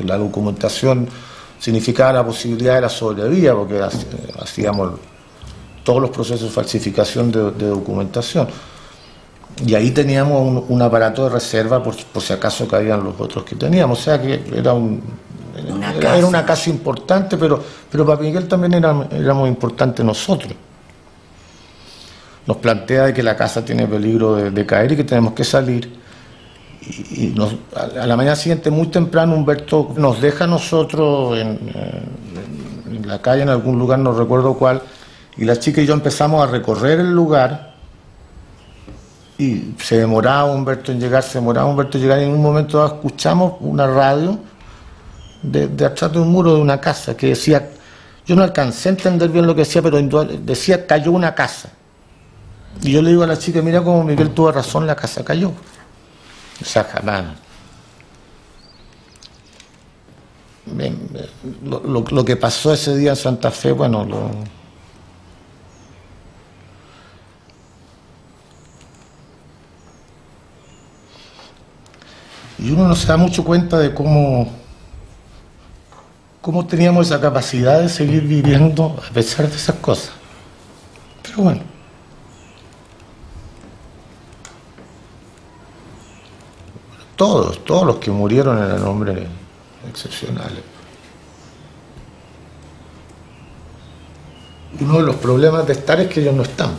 La documentación significaba la posibilidad de la sobrevía, porque hacíamos todos los procesos de falsificación de documentación. Y ahí teníamos un aparato de reserva por si acaso caían los otros que teníamos. O sea que era una casa importante, pero para Miguel también éramos importantes nosotros. Nos plantea de que la casa tiene peligro de caer y que tenemos que salir. A la mañana siguiente, muy temprano, Humberto nos deja a nosotros en la calle, en algún lugar, no recuerdo cuál, y la chica y yo empezamos a recorrer el lugar. Y se demoraba Humberto en llegar, y en un momento dado escuchamos una radio de atrás de un muro de una casa que decía, yo no alcancé a entender bien lo que decía, pero decía cayó una casa. Y yo le digo a la chica, mira como Miguel tuvo razón, la casa cayó. O sea, jamás. Lo que pasó ese día en Santa Fe, bueno, y uno no se da mucho cuenta de cómo teníamos esa capacidad de seguir viviendo a pesar de esas cosas. Pero bueno. Todos los que murieron eran hombres excepcionales. Uno de los problemas de estar es que ellos no están.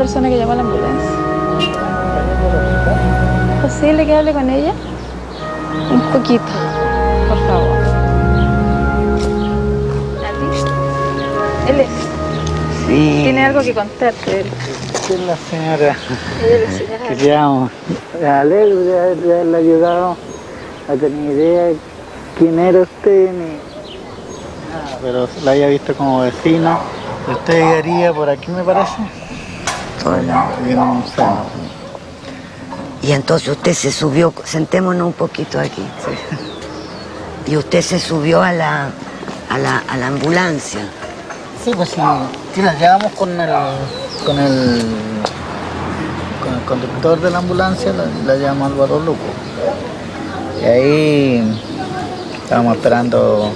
persona que llamó a la ambulancia. ¿Posible que hable con ella? Un poquito, por favor. Él es. Sí. Tiene algo que contarte él. Es la señora. Ella Que llamo. Me alegro de haberle ayudado a tener idea de quién era usted ni nada, pero la había visto como vecina. ¿Usted llegaría por aquí, me parece? Hola. No sé. Y entonces usted se subió, sentémonos un poquito aquí. Sí. Y usted se subió a la ambulancia. Sí, pues sí, la llevamos con el conductor de la ambulancia, la llevamos al Barro Luco. Y ahí estábamos esperando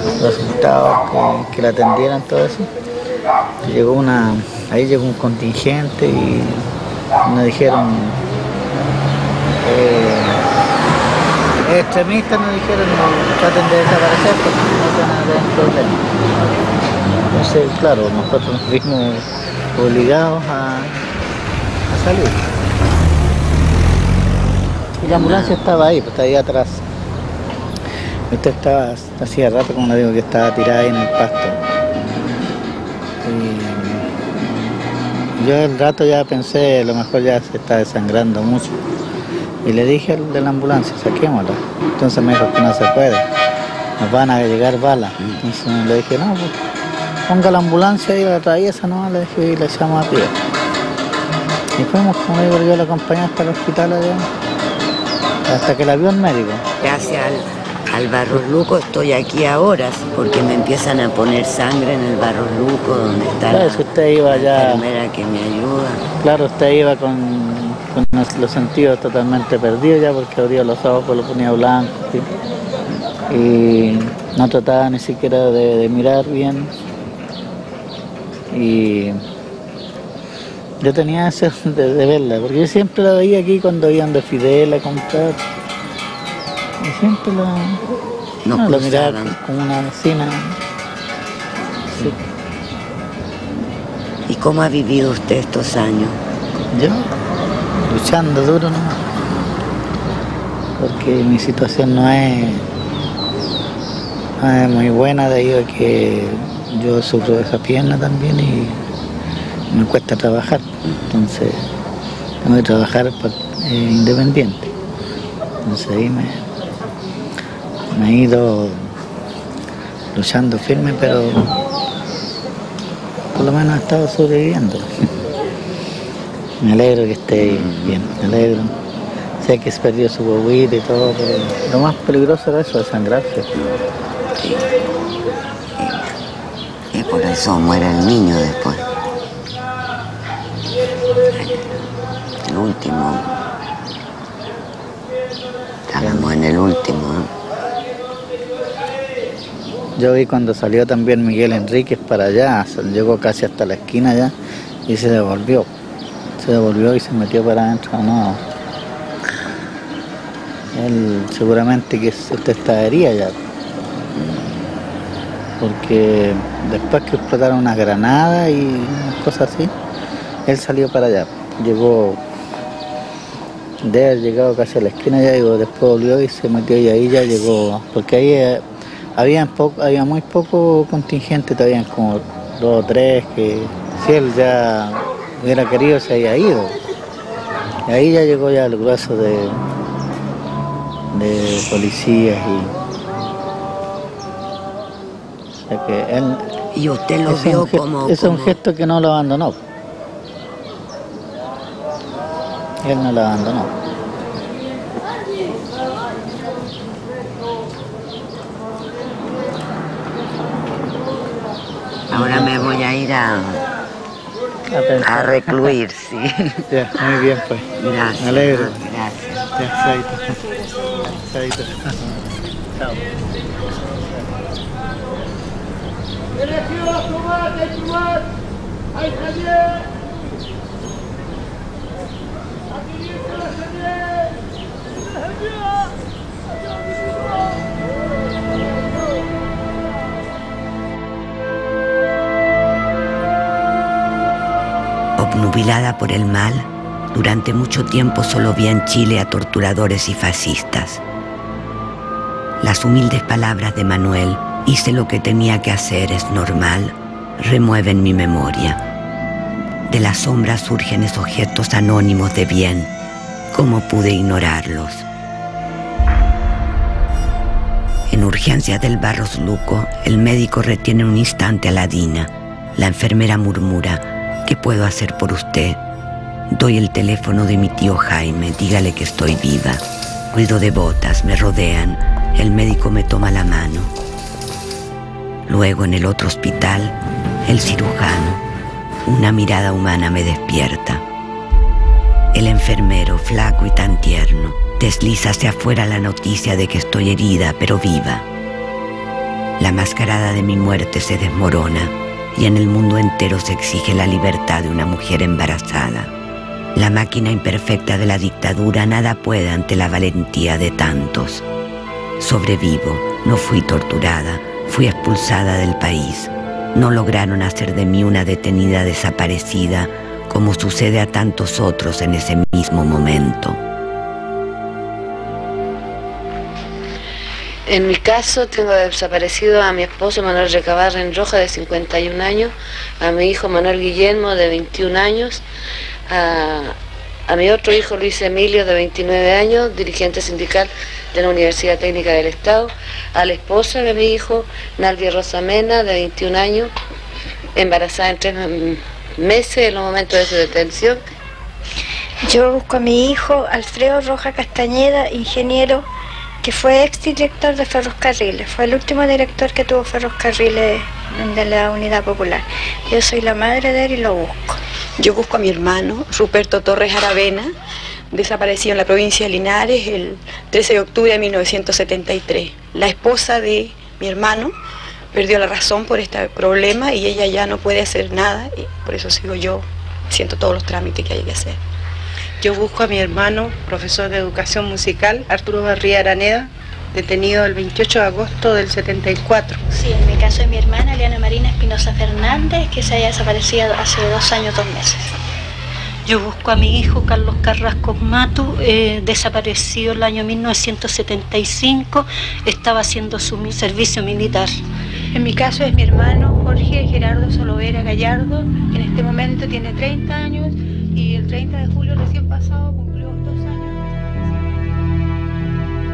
los resultados, que la atendieran, todo eso. Y ahí llegó un contingente y nos dijeron, extremistas nos dijeron, no traten de desaparecer porque no van a tener problemas. Entonces, claro, nosotros nos vimos obligados a salir. Y la ambulancia estaba ahí, pues estaba ahí atrás. Usted estaba, hacía rato, como le digo, que estaba tirada ahí en el pasto. Y yo al rato ya pensé, a lo mejor ya se está desangrando mucho. Y le dije al de la ambulancia, saquémosla. Entonces me dijo que no se puede, nos van a llegar balas. Entonces le dije, no, pues ponga la ambulancia y la atraviesa, no, le dije, y la echamos a pie. Y fuimos, como digo, yo la acompañé hasta el hospital allá, hasta que la vio el médico. Gracias al Barro Luco estoy aquí ahora, porque me empiezan a poner sangre en el Barro Luco, donde está claro, si usted iba la enfermera que me ayuda. Claro, usted iba con los sentidos totalmente perdidos ya, porque abría los ojos, lo ponía blanco, ¿sí? Y no trataba ni siquiera de mirar bien. Y yo tenía eso de verla, porque yo siempre la veía aquí cuando iban de Fidel a comprar. Y siempre la miraba como una vecina. Sí. ¿Y cómo ha vivido usted estos años? Yo, luchando duro, ¿no? Porque mi situación no es muy buena, debido a que yo sufro de esa pierna también y me cuesta trabajar. Entonces tengo que trabajar independiente. Entonces ahí me he ido luchando firme, pero por lo menos he estado sobreviviendo. Me alegro que esté bien, me alegro. Sé que se perdió su guaguita y todo, pero lo más peligroso era eso, desangrarse. Y por eso muere el niño después. El último. Estábamos en el último, ¿no? Yo vi cuando salió también Miguel Enríquez para allá, llegó casi hasta la esquina allá y se devolvió. Se devolvió y se metió para adentro, no. Él seguramente que usted estaría ya. Porque después que explotaron unas granadas y unas cosas así, él salió para allá. Llegó, de haber llegado casi a la esquina ya, y después volvió y se metió y ahí ya llegó. Porque ahí había muy poco contingente, todavía como 2 o 3, que si él ya hubiera querido se había ido. Y ahí ya llegó ya el grueso de policías o sea que él, y usted lo vio como... Es un gesto que no lo abandonó. Él no lo abandonó. Ahora me voy a ir a recluir, sí. Ya, muy bien pues. Gracias. Me alegro. Gracias. Ya, chaito. Chao. Obnubilada por el mal, durante mucho tiempo solo vi en Chile a torturadores y fascistas. Las humildes palabras de Manuel, hice lo que tenía que hacer, es normal, remueven mi memoria. De las sombras surgen esos gestos anónimos de bien. ¿Cómo pude ignorarlos? En urgencias del Barros Luco, el médico retiene un instante a la Dina. La enfermera murmura: ¿qué puedo hacer por usted? Doy el teléfono de mi tío Jaime, dígale que estoy viva. Ruido de botas, me rodean. El médico me toma la mano. Luego, en el otro hospital, el cirujano. Una mirada humana me despierta. El enfermero, flaco y tan tierno, desliza hacia afuera la noticia de que estoy herida, pero viva. La mascarada de mi muerte se desmorona y en el mundo entero se exige la libertad de una mujer embarazada. La máquina imperfecta de la dictadura nada puede ante la valentía de tantos. Sobrevivo, no fui torturada, fui expulsada del país. No lograron hacer de mí una detenida desaparecida, como sucede a tantos otros en ese mismo momento. En mi caso, tengo desaparecido a mi esposo Manuel Recabarren Roja, de 51 años, a mi hijo Manuel Guillermo, de 21 años, a mi otro hijo Luis Emilio, de 29 años, dirigente sindical de la Universidad Técnica del Estado, a la esposa de mi hijo, Naldi Rosamena, de 21 años, embarazada en 3 meses en los momentos de su detención. Yo busco a mi hijo Alfredo Roja Castañeda, ingeniero, que fue exdirector de Ferrocarriles, fue el último director que tuvo Ferrocarriles de la Unidad Popular. Yo soy la madre de él y lo busco. Yo busco a mi hermano, Ruperto Torres Aravena, desaparecido en la provincia de Linares el 13 de octubre de 1973. La esposa de mi hermano perdió la razón por este problema y ella ya no puede hacer nada, y por eso sigo yo, haciendo todos los trámites que hay que hacer. Yo busco a mi hermano, profesor de educación musical, Arturo Barría Araneda, detenido el 28 de agosto del 74. Sí, en mi caso de mi hermana, Eliana Marina Espinosa Fernández, que se haya desaparecido hace 2 años, 2 meses. Yo busco a mi hijo Carlos Carrasco Matu, desaparecido el año 1975, estaba haciendo su servicio militar. En mi caso es mi hermano Jorge Gerardo Solovera Gallardo, en este momento tiene 30 años y el 30 de julio recién pasado cumplió 2 años.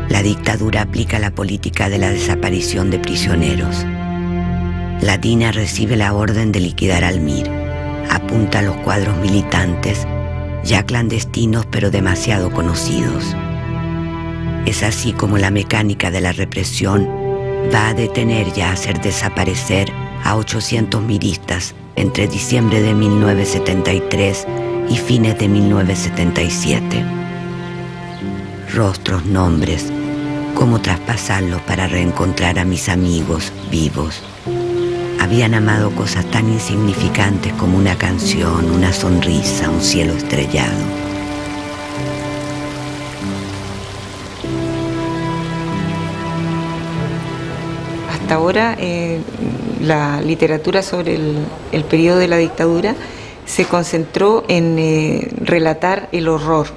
La dictadura aplica la política de la desaparición de prisioneros. La DINA recibe la orden de liquidar al MIR. Apunta a los cuadros militantes, ya clandestinos pero demasiado conocidos. Es así como la mecánica de la represión va a detener y a hacer desaparecer a 800 miristas entre diciembre de 1973 y fines de 1977. Rostros, nombres, cómo traspasarlos para reencontrar a mis amigos vivos. Habían amado cosas tan insignificantes como una canción, una sonrisa, un cielo estrellado. Hasta ahora la literatura sobre el periodo de la dictadura se concentró en relatar el horror,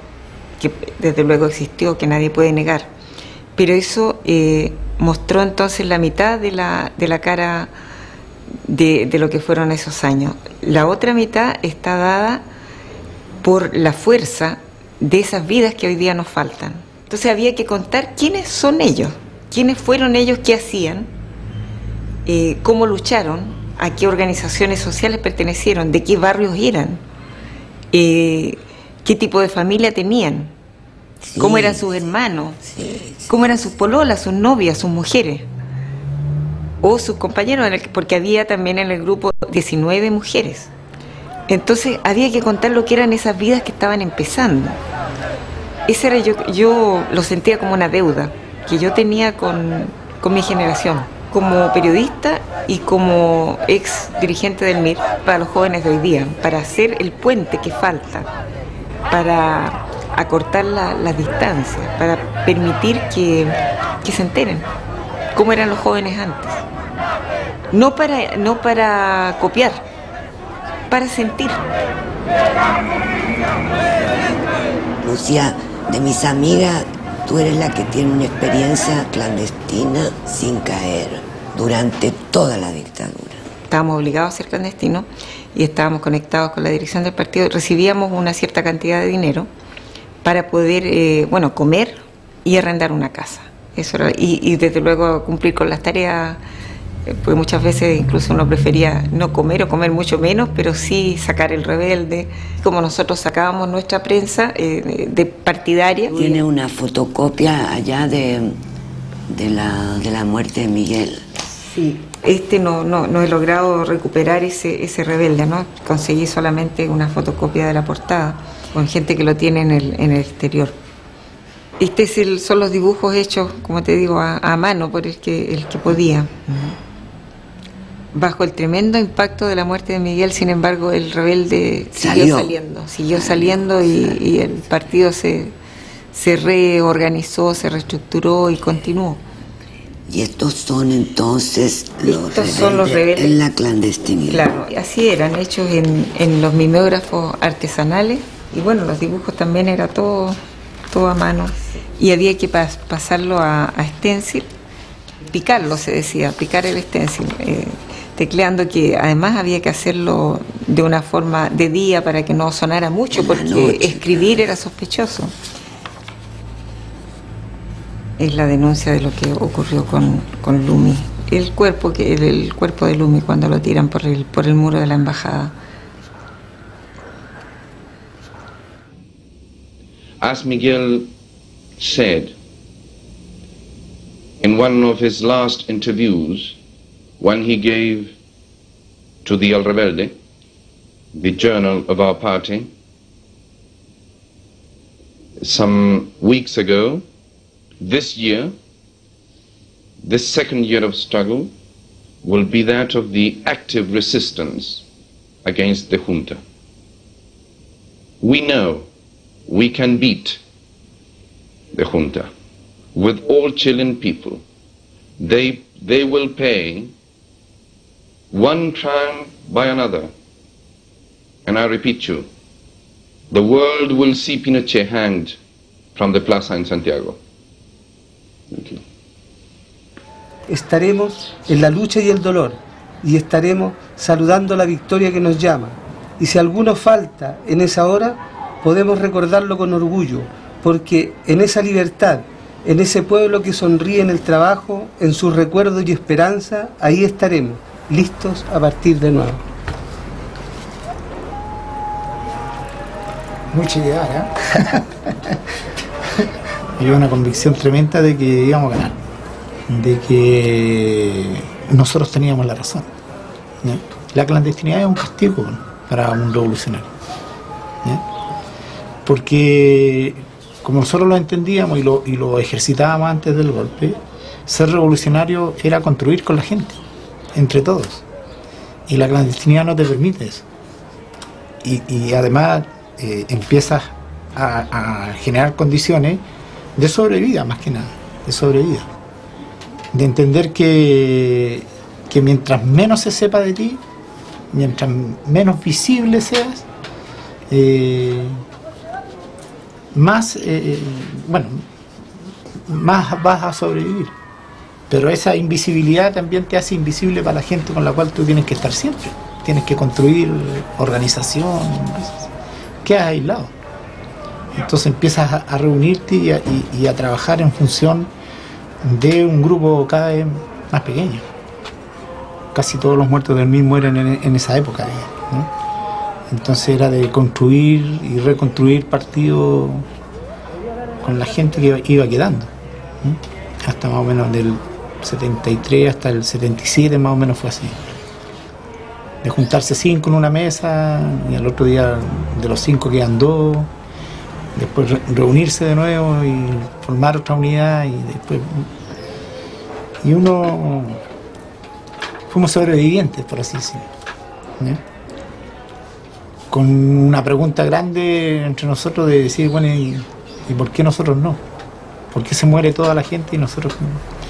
que desde luego existió, que nadie puede negar. Pero eso mostró entonces la mitad de la cara de lo que fueron esos años. La otra mitad está dada por la fuerza de esas vidas que hoy día nos faltan. Entonces había que contar quiénes son ellos, quiénes fueron ellos, qué hacían, cómo lucharon, a qué organizaciones sociales pertenecieron, de qué barrios eran, qué tipo de familia tenían, cómo eran sus hermanos, cómo eran sus pololas, sus novias, sus mujeres, o sus compañeros, porque había también en el grupo 19 mujeres. Entonces había que contar lo que eran esas vidas que estaban empezando. Ese era yo lo sentía como una deuda que yo tenía con mi generación, como periodista y como ex dirigente del MIR, para los jóvenes de hoy día, para hacer el puente que falta, para acortar las distancias, para permitir que se enteren cómo eran los jóvenes antes. No para copiar, para sentir. Lucía, de mis amigas, tú eres la que tiene una experiencia clandestina sin caer durante toda la dictadura. Estábamos obligados a ser clandestinos y estábamos conectados con la dirección del partido. Recibíamos una cierta cantidad de dinero para poder, comer y arrendar una casa. Eso era, y desde luego cumplir con las tareas, pues muchas veces incluso uno prefería no comer o comer mucho menos, pero sí sacar el rebelde. Como nosotros sacábamos nuestra prensa de partidaria. Tiene una fotocopia allá de la muerte de Miguel. Sí, no he logrado recuperar ese rebelde, ¿no? Conseguí solamente una fotocopia de la portada, con gente que lo tiene en el exterior. Son los dibujos hechos, como te digo, a mano por el que podía. Bajo el tremendo impacto de la muerte de Miguel, sin embargo, el rebelde siguió saliendo y el partido se reorganizó, se reestructuró y continuó. Y estos son entonces los rebeldes en la clandestinidad. Claro, así eran, hechos en los mimeógrafos artesanales, y bueno, los dibujos también era todo a mano. Y había que pasarlo a stencil, picarlo, se decía, picar el stencil, tecleando, que además había que hacerlo de una forma de día para que no sonara mucho, porque escribir era sospechoso. Es la denuncia de lo que ocurrió con Lumi, el cuerpo de Lumi cuando lo tiran por el muro de la embajada. As Miguel said in one of his last interviews, when he gave to the El Rebelde, the journal of our party, some weeks ago, this year, this second year of struggle, will be that of the active resistance against the junta. We know we can beat the junta with all Chilean people. They will pay one triumph by another. And I repeat you, the world will see Pinochet hanged from the plaza in Santiago. Thank you. Estaremos en la lucha y el dolor, y estaremos saludando la victoria que nos llama. Y si alguno falta en esa hora, podemos recordarlo con orgullo, porque en esa libertad, en ese pueblo que sonríe en el trabajo, en sus recuerdos y esperanza, ahí estaremos, listos a partir de nuevo. Mucha idea, ¿eh? Hay una convicción tremenda de que íbamos a ganar, de que nosotros teníamos la razón, ¿ya? La clandestinidad es un castigo para un revolucionario, ¿ya? Porque como nosotros lo entendíamos y lo ejercitábamos antes del golpe, ser revolucionario era construir con la gente, entre todos, y la clandestinidad no te permite eso, y además empiezas a generar condiciones de sobrevida, más que nada, de sobrevida, de entender que mientras menos se sepa de ti, mientras menos visible seas, más vas a sobrevivir. Pero esa invisibilidad también te hace invisible para la gente con la cual tú tienes que estar siempre. Tienes que construir organización, quedas aislado. Entonces empiezas a reunirte y a trabajar en función de un grupo cada vez más pequeño. Casi todos los muertos del MIR mueren en esa época, ¿no? Entonces era de construir y reconstruir partidos con la gente que iba quedando, ¿no? Hasta más o menos del 73 hasta el 77 más o menos fue así. De juntarse 5 en una mesa y al otro día de los 5 quedan 2, después reunirse de nuevo y formar otra unidad y después... Y uno... Fuimos sobrevivientes, por así decirlo, ¿no? Con una pregunta grande entre nosotros de decir, bueno, ¿y por qué nosotros no? ¿Por qué se muere toda la gente y nosotros no?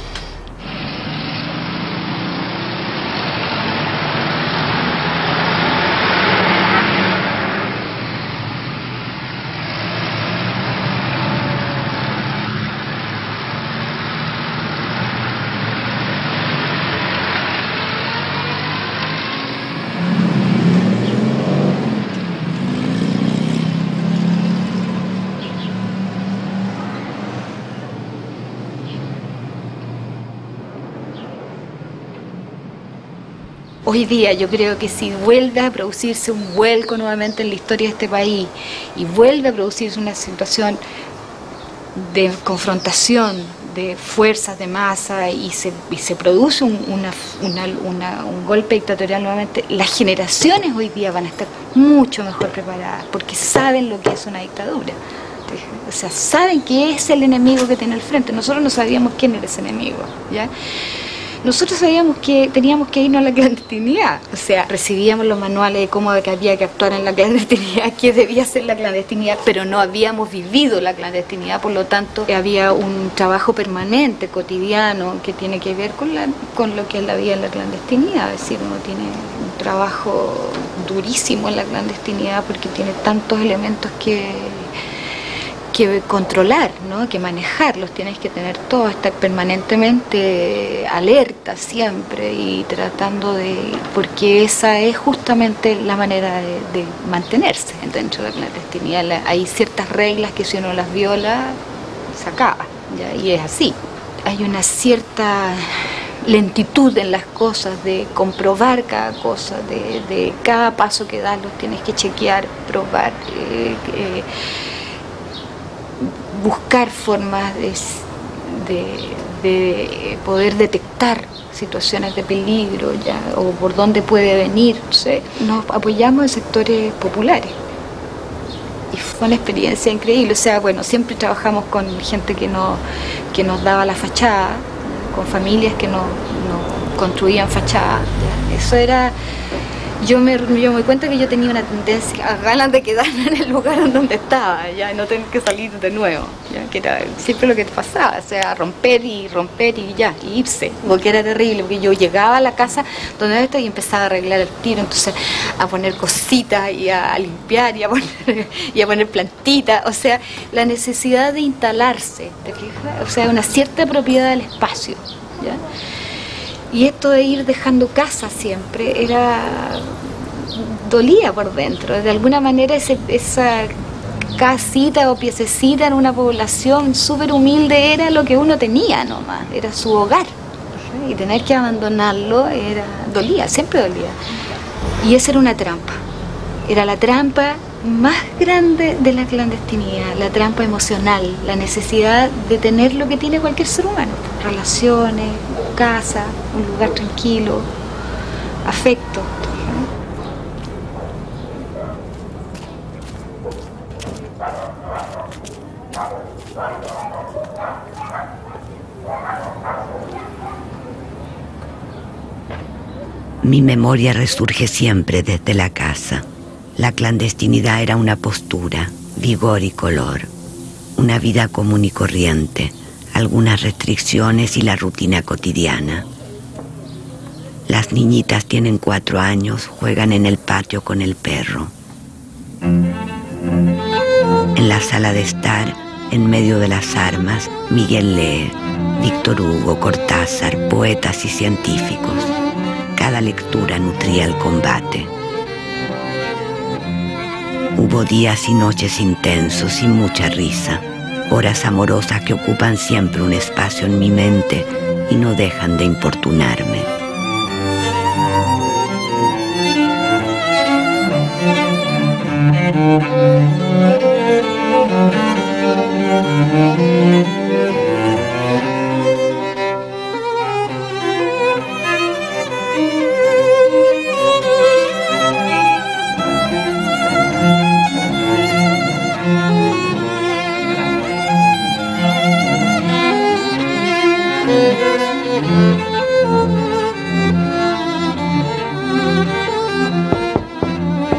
Hoy día yo creo que si vuelve a producirse un vuelco nuevamente en la historia de este país y vuelve a producirse una situación de confrontación de fuerzas de masa y se produce un golpe dictatorial nuevamente, las generaciones hoy día van a estar mucho mejor preparadas porque saben lo que es una dictadura. O sea, saben que es el enemigo que tiene al frente. Nosotros no sabíamos quién era ese enemigo, ¿ya? Nosotros sabíamos que teníamos que irnos a la clandestinidad, o sea, recibíamos los manuales de cómo había que actuar en la clandestinidad, qué debía ser la clandestinidad, pero no habíamos vivido la clandestinidad, por lo tanto había un trabajo permanente, cotidiano, que tiene que ver con lo que es la vida en la clandestinidad, es decir, uno tiene un trabajo durísimo en la clandestinidad porque tiene tantos elementos que controlar, ¿no? Que manejarlos, tienes que tener todo, estar permanentemente alerta siempre y tratando porque esa es justamente la manera de mantenerse dentro de la clandestinidad. Hay ciertas reglas que si uno las viola, se acaba, ¿ya? Y es así. Hay una cierta lentitud en las cosas, de comprobar cada cosa, de cada paso que das los tienes que chequear, probar, buscar formas de poder detectar situaciones de peligro, ¿ya? O por dónde puede venir, no sé. Nos apoyamos en sectores populares y fue una experiencia increíble. O sea, bueno, siempre trabajamos con gente que nos daba la fachada, con familias que nos construían fachadas, ¿ya? Eso era... Yo me di cuenta que yo tenía una tendencia a ganas de quedarme en el lugar en donde estaba, ya, y no tener que salir de nuevo, ya, que era siempre lo que te pasaba, o sea, romper y ya, y irse, porque era terrible, porque yo llegaba a la casa donde estoy y empezaba a arreglar el tiro, entonces a poner cositas y a limpiar y a poner plantitas, o sea, la necesidad de instalarse, ¿te fijas? O sea, una cierta propiedad del espacio, ¿ya? Y esto de ir dejando casa siempre dolía por dentro, de alguna manera esa casita o piececita en una población súper humilde era lo que uno tenía nomás, era su hogar. Y tener que abandonarlo dolía, siempre dolía. Y esa era una trampa. Era la trampa más grande de la clandestinidad, la trampa emocional, la necesidad de tener lo que tiene cualquier ser humano. Relaciones, casa, un lugar tranquilo, afecto. Mi memoria resurge siempre desde la casa. La clandestinidad era una postura, vigor y color. Una vida común y corriente, algunas restricciones y la rutina cotidiana. Las niñitas tienen 4 años, juegan en el patio con el perro. En la sala de estar, en medio de las armas, Miguel lee, Víctor Hugo, Cortázar, poetas y científicos. Cada lectura nutría el combate. Hubo días y noches intensos y mucha risa, horas amorosas que ocupan siempre un espacio en mi mente y no dejan de importunarme.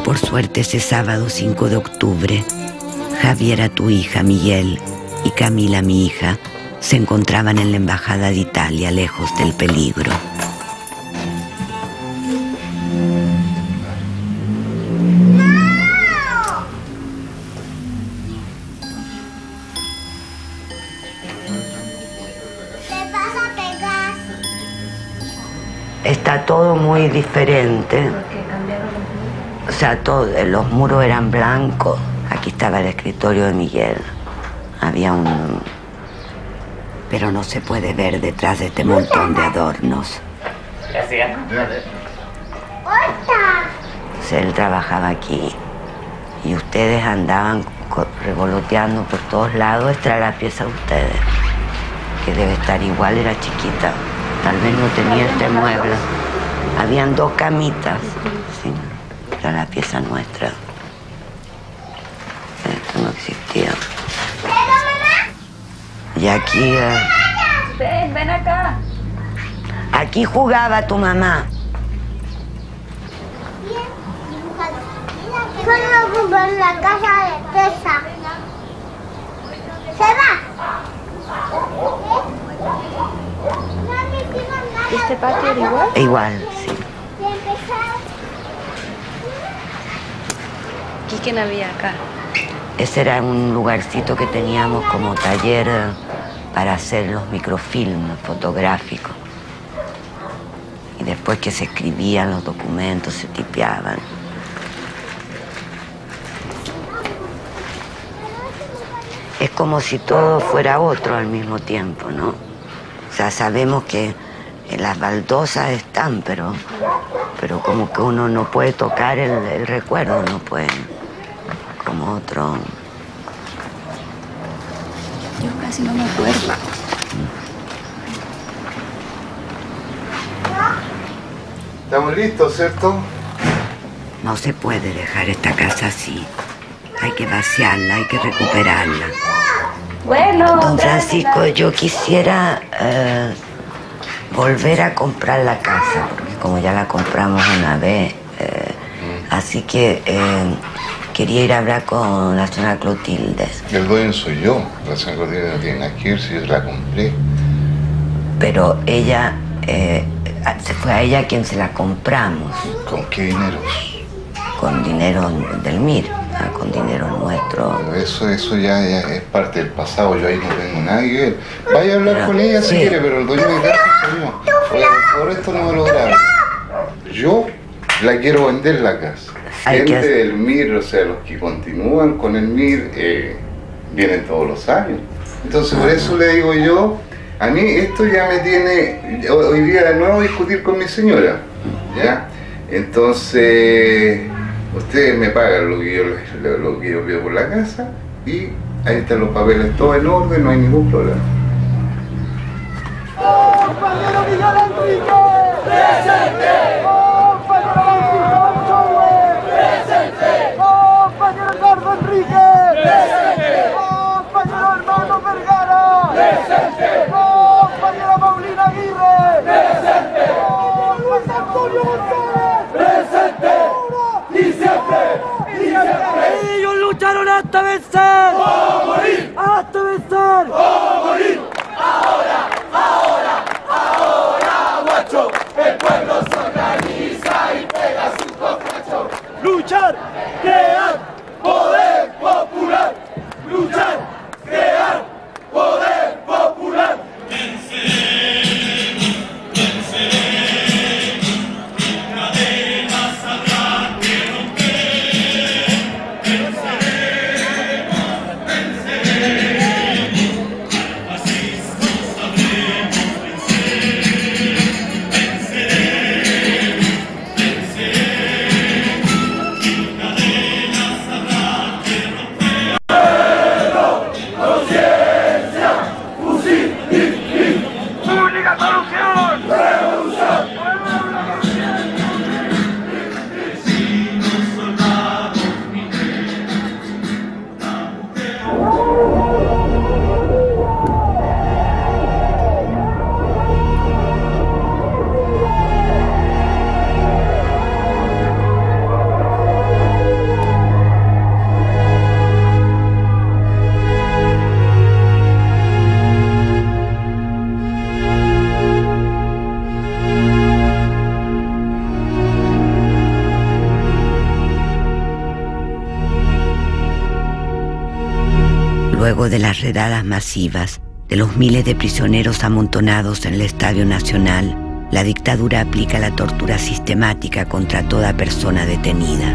Por suerte, ese sábado 5 de octubre, Javiera, tu hija, Miguel, y Camila, mi hija, se encontraban en la Embajada de Italia, lejos del peligro. Está todo muy diferente. O sea, los muros eran blancos. Aquí estaba el escritorio de Miguel. Había pero no se puede ver detrás de este montón de adornos. Gracias. O sea, él trabajaba aquí. Y ustedes andaban revoloteando por todos lados. Esta era la pieza de ustedes. Que debe estar igual, era chiquita. Tal vez no tenía este mueble. Habían 2 camitas. Sí, era la pieza nuestra. Esto no existía. Y aquí... Ven acá. Aquí jugaba tu mamá. Solo comprar la casa de Pesa. Se va. ¿Este patio era igual? Igual, sí. ¿Y quién había acá? Ese era un lugarcito que teníamos como taller para hacer los microfilms fotográficos. Y después que se escribían los documentos, se tipeaban. Es como si todo fuera otro al mismo tiempo, ¿no? O sea, sabemos que las baldosas están, pero como que uno no puede tocar el recuerdo, no puede, como otro. Yo casi no me acuerdo. Estamos listos, ¿cierto? No se puede dejar esta casa así. Hay que vaciarla, hay que recuperarla. Bueno. Don Francisco, yo quisiera volver a comprar la casa, porque como ya la compramos una vez, así que quería ir a hablar con la señora Clotilde. El dueño soy yo. La señora Clotilde no tiene nada que ir si yo la compré. Pero ella, fue a ella quien se la compramos. ¿Con qué dineros? Con dinero del MIR, con dinero nuestro. Pero eso ya es parte del pasado, yo ahí no tengo nada que ver. Vaya a hablar con ella si quiere, pero el dueño de casa soy yo. Oiga, por esto no me lo grave. Yo la quiero vender la casa. Gente del MIR, o sea, los que continúan con el MIR, vienen todos los años. Entonces, por eso le digo yo, a mí esto ya me tiene, hoy día de nuevo discutir con mi señora, ¿ya? Entonces, ustedes me pagan lo que yo pido por la casa y ahí están los papeles todos en orden, no hay ningún problema. ¡Compañero Miguel Enrique! ¡Presente! ¡Compañero ¡presente! ¡Compañero Eduardo Enrique! ¡Presente! ¡Compañero Hermano Vergara! ¡Presente! ¡Compañera Paulina Aguirre! ¡Presente! ¡Luis Antonio González! ¡Presente! ¡Y siempre! ¡Y siempre! ¡Ellos lucharon hasta vencer! ¡O morir! ¡Hasta vencer! ¡O morir! ¡Ahora! Guacho! El pueblo se organiza y pega su copacho. Luchar, crear, poder popular. Luchar, crear, poder popular. Cadenas habrá que romper. Luego de las redadas masivas, de los miles de prisioneros amontonados en el Estadio Nacional, la dictadura aplica la tortura sistemática contra toda persona detenida.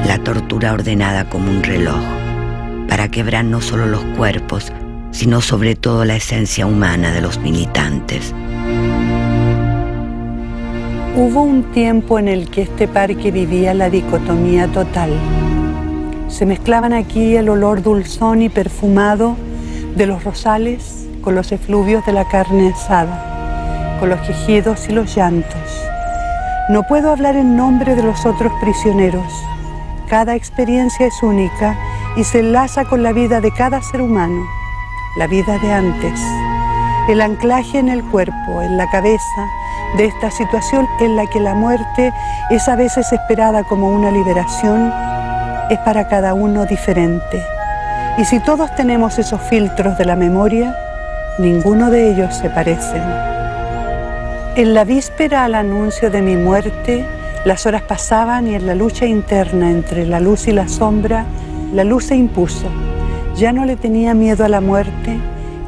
La tortura ordenada como un reloj, para quebrar no solo los cuerpos, sino sobre todo la esencia humana de los militantes. Hubo un tiempo en el que este parque vivía la dicotomía total. Se mezclaban aquí el olor dulzón y perfumado de los rosales con los efluvios de la carne asada, con los quejidos y los llantos. No puedo hablar en nombre de los otros prisioneros. Cada experiencia es única y se enlaza con la vida de cada ser humano, la vida de antes. El anclaje en el cuerpo, en la cabeza, de esta situación en la que la muerte es a veces esperada como una liberación, es para cada uno diferente. Y si todos tenemos esos filtros de la memoria, ninguno de ellos se parecen. En la víspera al anuncio de mi muerte, las horas pasaban y en la lucha interna entre la luz y la sombra, la luz se impuso. Ya no le tenía miedo a la muerte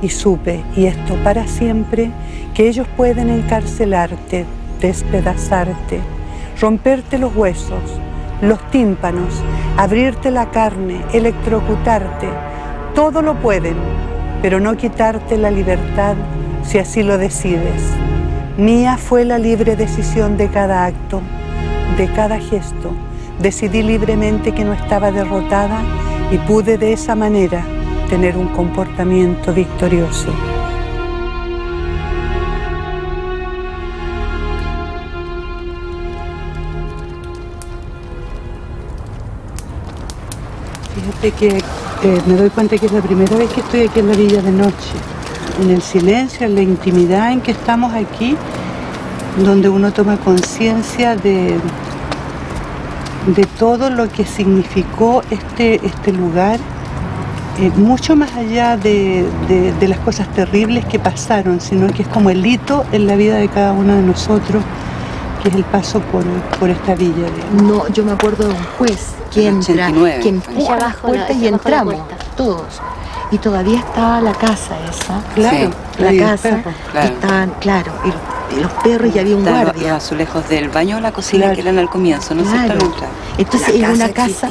y supe, y esto para siempre, que ellos pueden encarcelarte, despedazarte, romperte los huesos, los tímpanos, abrirte la carne, electrocutarte. Todo lo pueden, pero no quitarte la libertad si así lo decides. Mía fue la libre decisión de cada acto, de cada gesto. Decidí libremente que no estaba derrotada y pude de esa manera tener un comportamiento victorioso. Fíjate que me doy cuenta que es la primera vez que estoy aquí en la villa de noche, en el silencio, en la intimidad en que estamos aquí, donde uno toma conciencia de todo lo que significó este lugar, mucho más allá de las cosas terribles que pasaron, sino que es como el hito en la vida de cada uno de nosotros, que es el paso por esta villa. No, yo me acuerdo de un juez que entra, que empuja las puertas y entramos todos. Y todavía estaba la casa esa, claro, sí, la casa, claro. Estaban, claro, los perros y había un guardia. Los azulejos del baño o la cocina, que eran al comienzo, ¿no es cierto? Entonces en una casa...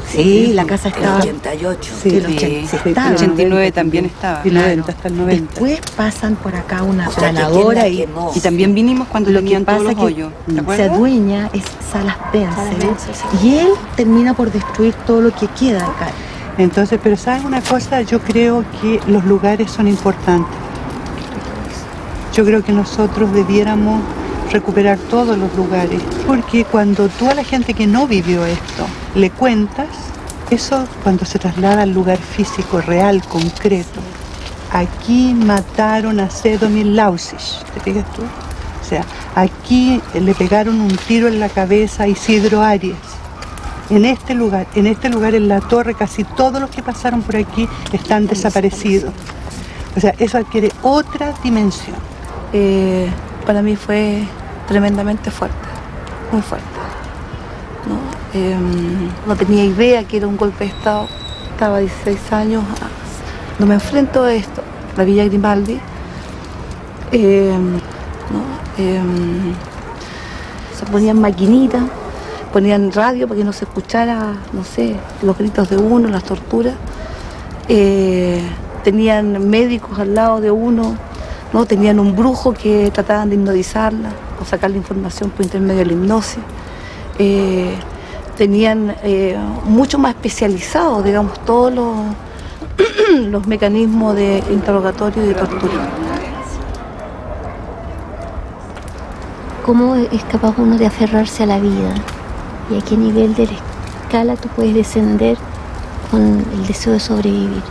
Sí, la casa estaba... El 88. Sí, el 89 también estaba. Y 90, hasta el 90. Después pasan por acá una planadora y también vinimos cuando tenían todos los hoyos. Se adueña es Salas Spencer y él termina por destruir todo lo que queda acá. Entonces, pero ¿sabes una cosa? Yo creo que los lugares son importantes. Yo creo que nosotros debiéramos recuperar todos los lugares, porque cuando tú a la gente que no vivió esto le cuentas, eso cuando se traslada al lugar físico, real, concreto. Aquí mataron a Sedomir Lausich, ¿te fijas tú? O sea, aquí le pegaron un tiro en la cabeza a Isidro Arias. En este lugar, en la torre, casi todos los que pasaron por aquí están desaparecidos. O sea, eso adquiere otra dimensión. Para mí fue tremendamente fuerte, muy fuerte. No tenía idea que era un golpe de Estado. Estaba 16 años, no me enfrento a esto. La Villa Grimaldi, se ponían maquinitas, ponían radio para que no se escuchara, no sé, los gritos de uno, las torturas. Tenían médicos al lado de uno, ¿no? Tenían un brujo que trataban de hipnotizarla o sacarle información por intermedio de la hipnosis. Tenían mucho más especializados, digamos, todos los mecanismos de interrogatorio y de tortura. ¿Cómo es capaz uno de aferrarse a la vida? ¿Y a qué nivel de la escala tú puedes descender con el deseo de sobrevivir?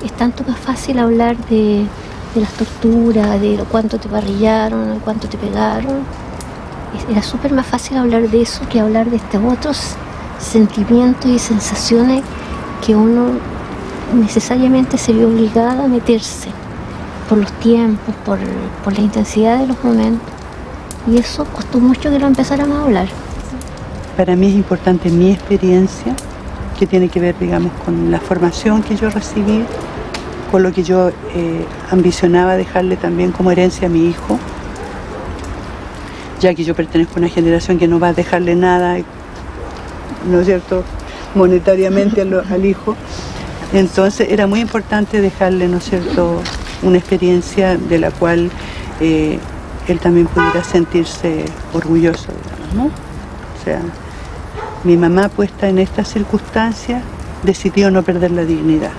Es tanto más fácil hablar de las torturas, de cuánto te parrillaron, cuánto te pegaron. Era súper más fácil hablar de eso que hablar de estos otros sentimientos y sensaciones que uno necesariamente se vio obligado a meterse por los tiempos, por la intensidad de los momentos. Y eso costó mucho que lo empezáramos a hablar. Para mí es importante mi experiencia, que tiene que ver, digamos, con la formación que yo recibí, con lo que yo ambicionaba dejarle también como herencia a mi hijo, ya que yo pertenezco a una generación que no va a dejarle nada, ¿no es cierto?, monetariamente al hijo. Entonces era muy importante dejarle, ¿no es cierto?, una experiencia de la cual él también pudiera sentirse orgulloso, digamos, ¿no? O sea, mi mamá, puesta en estas circunstancias, decidió no perder la dignidad.